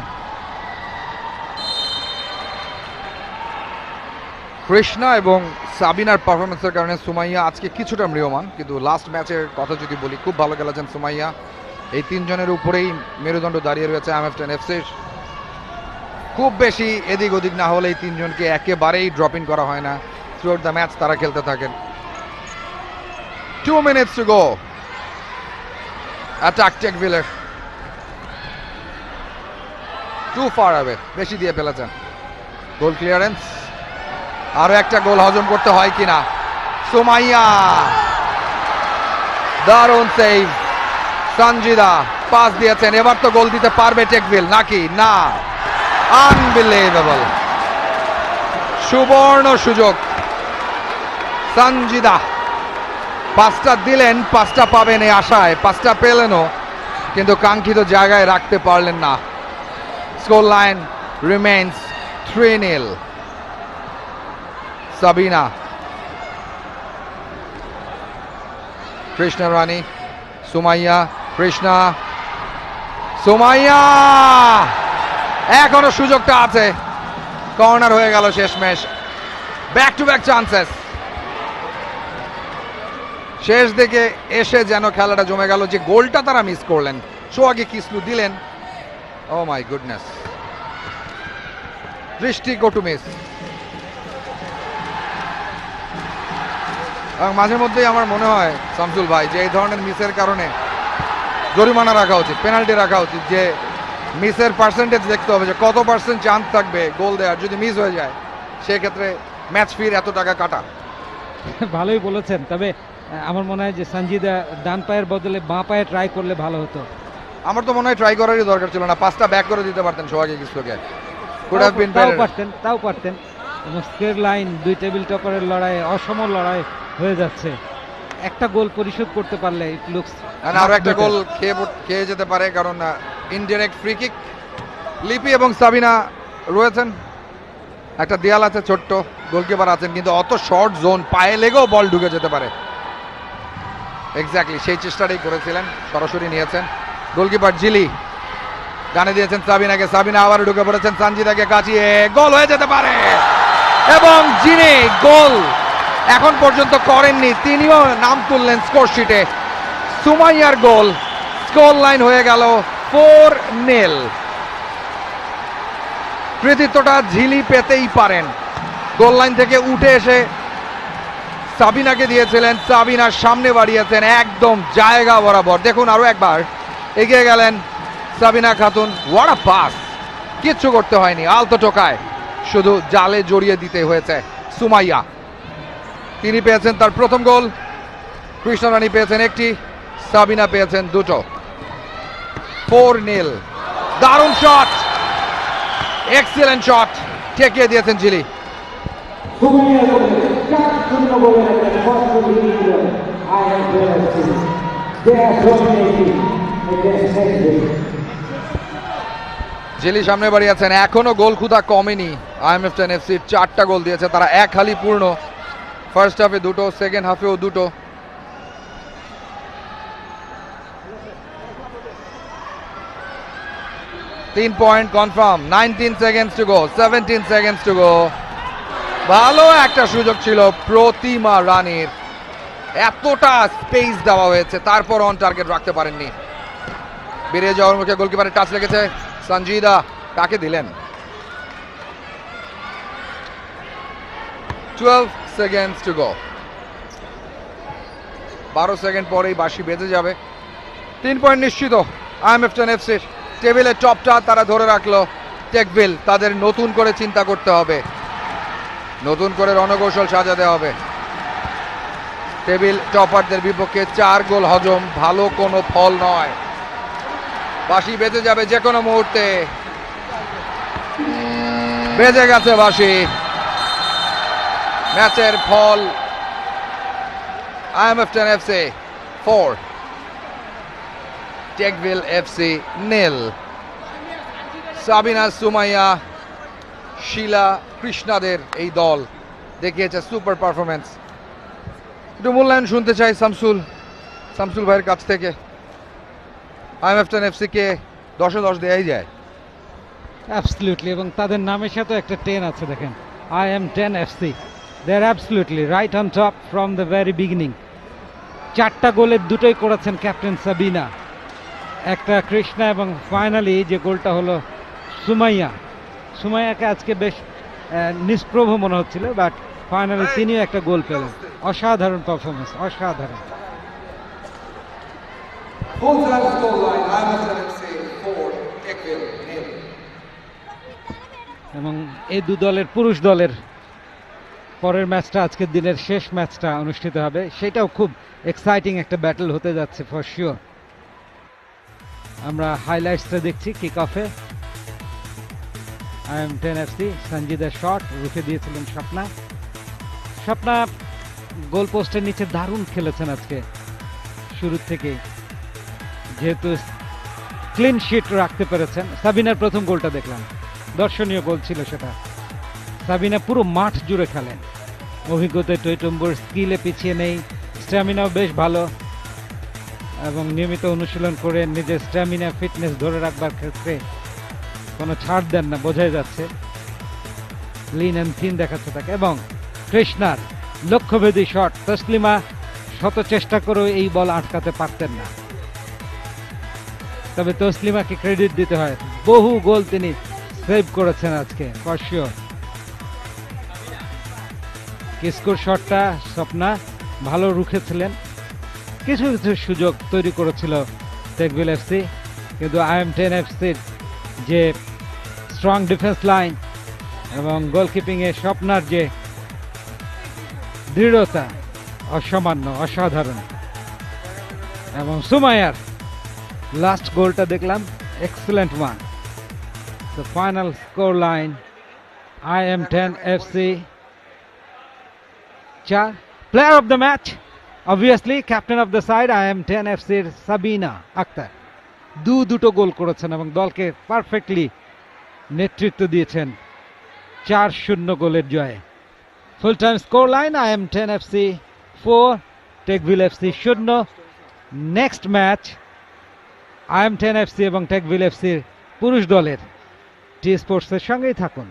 কৃষ্ণা এবং সাবিনার পারফরমেন্সের কারণে সুমাইয়া আজকে কিছুটা ম্রিয়মান, কিন্তু লাস্ট ম্যাচের কথা যদি বলি, খুব ভালো খেলেছেন সুমাইয়া। এই তিনজনের উপরেই মেরুদণ্ড দাঁড়িয়ে রয়েছে IMF NFC's। খুব বেশি এদিক ওদিক না হলে এই তিনজনকে একেবারেই ড্রপ ইন করা হয় না, থ্রু আউট দ্য ম্যাচ তারা খেলতে থাকেন। 2 minutes to go, অ্যাটাক টেকভিলের, টু ফার অ্যাওয়ে, বেশি দিয়ে ফেলেছেন। গোল ক্লিয়ারেন্স, আরো একটা গোল হজম করতে হয় কিনা। সুমাইয়া, দারুণ সেভ। সঞ্জিদা পাস দিয়েছেন, এবার তো গোল দিতে পারবে টেকভিল নাকি না? আনবিলিভেবল, সুবর্ণ সুযোগ। সঞ্জিদা পাসটা দিলেন, পাসটা পাবেন এই আশায়, পাসটা পেলেনও, কিন্তু কাঙ্ক্ষিত জায়গায় রাখতে পারলেন না। Score line remains 3-0। Sabina, Krishna Rani, Sumaiya, Krishna, Sumaiya, এখনো সুযোগটা আছে, কর্নার হয়ে গেল শেষমেশ। ব্যাক টু ব্যাক চান্সেস, শেষ দিকে এসে যেন খেলাটা জমে গেল। যে গোলটা তারা মিস করলেন, সোহাগে কিসলু দিলেন, ও মাই গুডনেস, দৃষ্টি গো টু মিস। এবং মাঝে মধ্যেই আমার মনে হয় শামসুল ভাই, যে এই ধরনের মিসের কারণে জরিমানা রাখা উচিত, পেনাল্টি রাখা উচিত, যে মিসের পার্সেন্টেজ দেখতে হবে, যে কত পার্সেন্ট চান্স থাকবে গোল দেওয়ার, যদি মিস হয়ে যায় সেক্ষেত্রে ম্যাচ ফির এত টাকা কাটা।
ভালোই বলেছেন, তবে আমার মনে হয় যে সঞ্জিদা ডান পায়ের বদলে বাঁ পায়ে ট্রাই করলে ভালো হতো।
আমার তো মনে হয় ট্রাই করারই দরকার ছিল না, পাসটা ব্যাক করে দিতে পারতেন সোহাগে কিসলুকে, কুড হ্যাভ বিন বেটার।
তাও পারতেন। এবং স্কোর লাইন, দুই টেবিল টপারের লড়াই, অসম লড়াই হয়ে যাচ্ছে, একটা গোল পরিশোধ করতে পারলে ইট লুকস।
আরো একটা গোল খেয়ে যেতে পারে, কারণ ইনডিরেক্ট ফ্রি কিক। লিপি এবং সাবিনা রয়েছেন, একটা দেয়াল আছে ছোট্ট, গোলকিপার আছেন, কিন্তু অত শর্ট জোন, পায়ে লেগেও বল ঢুকে যেতে পারে। এক্স্যাক্টলি সেই চেষ্টাটাই করেছিলেন, সরাসরি নিয়েছেন। গোলকিপার জিলি ডানে দিয়েছেন সাবিনাকে, সাবিনা আবার ঢুকে পড়েছেন সঞ্জিদাকে কাছিয়ে, গোল হয়ে যেতে পারে। এবং যিনি গোল এখন পর্যন্ত করেননি, তিনিও নাম তুললেন স্কোর শিটে। সুমাইয়ার গোল, স্কোর লাইন হয়ে গেল 4-0। কৃতিত্বটা ঝিলি পেতেই পারেন, গোল লাইন থেকে উঠে এসে সাবিনাকে দিয়েছিলেন, সাবিনার সামনে বাড়িয়েছেন একদম জায়গা বরাবর। দেখুন আরো একবার এগিয়ে গেলেন Sabina Khatun, what a pass, কিচ্ছু করতে হয়নি, আলতো টোকায় শুধু জালে জড়িয়ে দিতে হয়েছে। সুমাইয়া, তিনি পেয়েছেন তার প্রথম গোল, কৃষ্ণা রানী পেয়েছেন একটি, সাবিনা পেয়েছেন দুটো। 4-0, দারুণ শট, এক্সিলেন্ট শট, ঠেকিয়ে দিয়েছেন জিলি। জিলি সামনে বাড়িয়েছেন, এখনো গোল ক্ষুধা কমেনি IMF NFC। 4টা গোল দিয়েছে তারা, এক হালি পূর্ণ। ফার্স্ট হাফে দুটো, সেকেন্ড হাফেও দুটো। তিন point confirm. 19 seconds to go, 17 seconds to go। ভালো একটা সুযোগ ছিল প্রতিমা রানীর, এতটা স্পেস দেওয়া হয়েছে, তারপর অন টার্গেট রাখতে পারেননি। বেরিয়ে যাওয়ার মুখে গোলকিপারের টাচ লেগেছে, সঞ্জিদা কাকে দিলেন। 12 seconds to go, 12 সেকেন্ড পরেই বাঁশি বেজে যাবে। 3 পয়েন্ট নিশ্চিত IMF NFC। টেবিলের টপটা তারা ধরে রাখলো, টেকভিল তাদের নতুন করে চিন্তা করতে হবে, নতুন করে রণকৌশল সাজাতে হবে। টেবিল টপারদের বিপক্ষে 4 গোল হজম ভালো কোনো ফল নয়। বাঁশি বেজে যাবে যে কোনো মুহূর্তে, বেজে গেছে বাঁশি। ম্যাচের ফল IMF10 FC 4, টেকভিল FC 0। Sabina, Sumaiya, শিলা, কৃষ্ণাদের এই দল দেখিয়েছে সুপার পারফরমেন্স। একটু মূল্যায়ন শুনতে চাই শামসুল ভাইয়ের কাছ থেকে। IMF10 FC কে 10-এ 10 দেয়াই যায়।
অ্যাবসলিউটলি, এবং তাদের নামের সাথে একটা 10 আছে দেখেন, IM10 FC। They are absolutely right on top from the very beginning. 4টা গোলের 2টোই করেছেন ক্যাপ্টেন সাবিনা, একটা কৃষ্ণা, এবং ফাইনালি যে গোলটা হলো সুমাইয়াকে আজকে বেশ নিষ্প্রভ মনে হচ্ছিল, বাট ফাইনালি তিনিও একটা গোল পেলেন। অসাধারণ পারফরমেন্স, অসাধারণ।
Full-time scoreline, IMF10 FC 4, Tekvil 0.
এবং এই দু দলের, পুরুষ দলের পরের ম্যাচটা আজকের দিনের শেষ ম্যাচটা অনুষ্ঠিত হবে, সেটাও খুব এক্সাইটিং একটা ব্যাটল হতে যাচ্ছে ফর শিওর। আমরা হাইলাইটসটা দেখছি কিক অফে। IM10 FC, সঞ্জিদের শট রুখে দিয়েছিলেন স্বপ্না গোল পোস্টের নিচে দারুণ খেলেছেন আজকে শুরু থেকে, যেহেতু ক্লিন শিট রাখতে পেরেছেন। সাবিনার প্রথম গোলটা দেখলাম, দর্শনীয় গোল ছিল সেটা। সাবিনা পুরো মাঠ জুড়ে খেলেন, অভিজ্ঞতায় টইটম্বুর, স্কিলে পিছিয়ে নেই, স্ট্যামিনাও বেশ ভালো, এবং নিয়মিত অনুশীলন করে নিজের স্ট্যামিনা ফিটনেস ধরে রাখবার ক্ষেত্রে কোনো ছাড় দেন না, বোঝাই যাচ্ছে। লিন অ্যান্ড থিন দেখাচ্ছে তাকে। এবং কৃষ্ণার লক্ষ্যভেদী শট, তসলিমা শত চেষ্টা করেও এই বল আটকাতে পারতেন না, তবে তসলিমাকে ক্রেডিট দিতে হয়, বহু গোল তিনি সেভ করেছেন আজকে ফর শিওর। কিস্কুর শটটা স্বপ্না ভালো রুখেছিলেন, কিছু কিছু সুযোগ তৈরি করেছিল টেকভিল FC, কিন্তু IM10 FCর যে স্ট্রং ডিফেন্স লাইন এবং গোলকিপিং এ স্বপ্নার যে দৃঢ়তা অসামান্য, অসাধারণ। এবং সুমাইয়ার লাস্ট গোলটা দেখলাম, excellent one. The final score line IM10 FC 4। Player of the match obviously captain of the side IM10 FCর সাবিনা আক্তার, দুটো গোল করেছেন এবং দলকে পারফেক্টলি নেতৃত্ব দিয়েছেন 4-0 গোলের জয়ে। Full time score line IM10 FC 4, টেকভিল FC 0। Next match IM10 FC এবং টেকভিল FCর পুরুষ দলের। টি স্পোর্টসের সঙ্গেই থাকুন।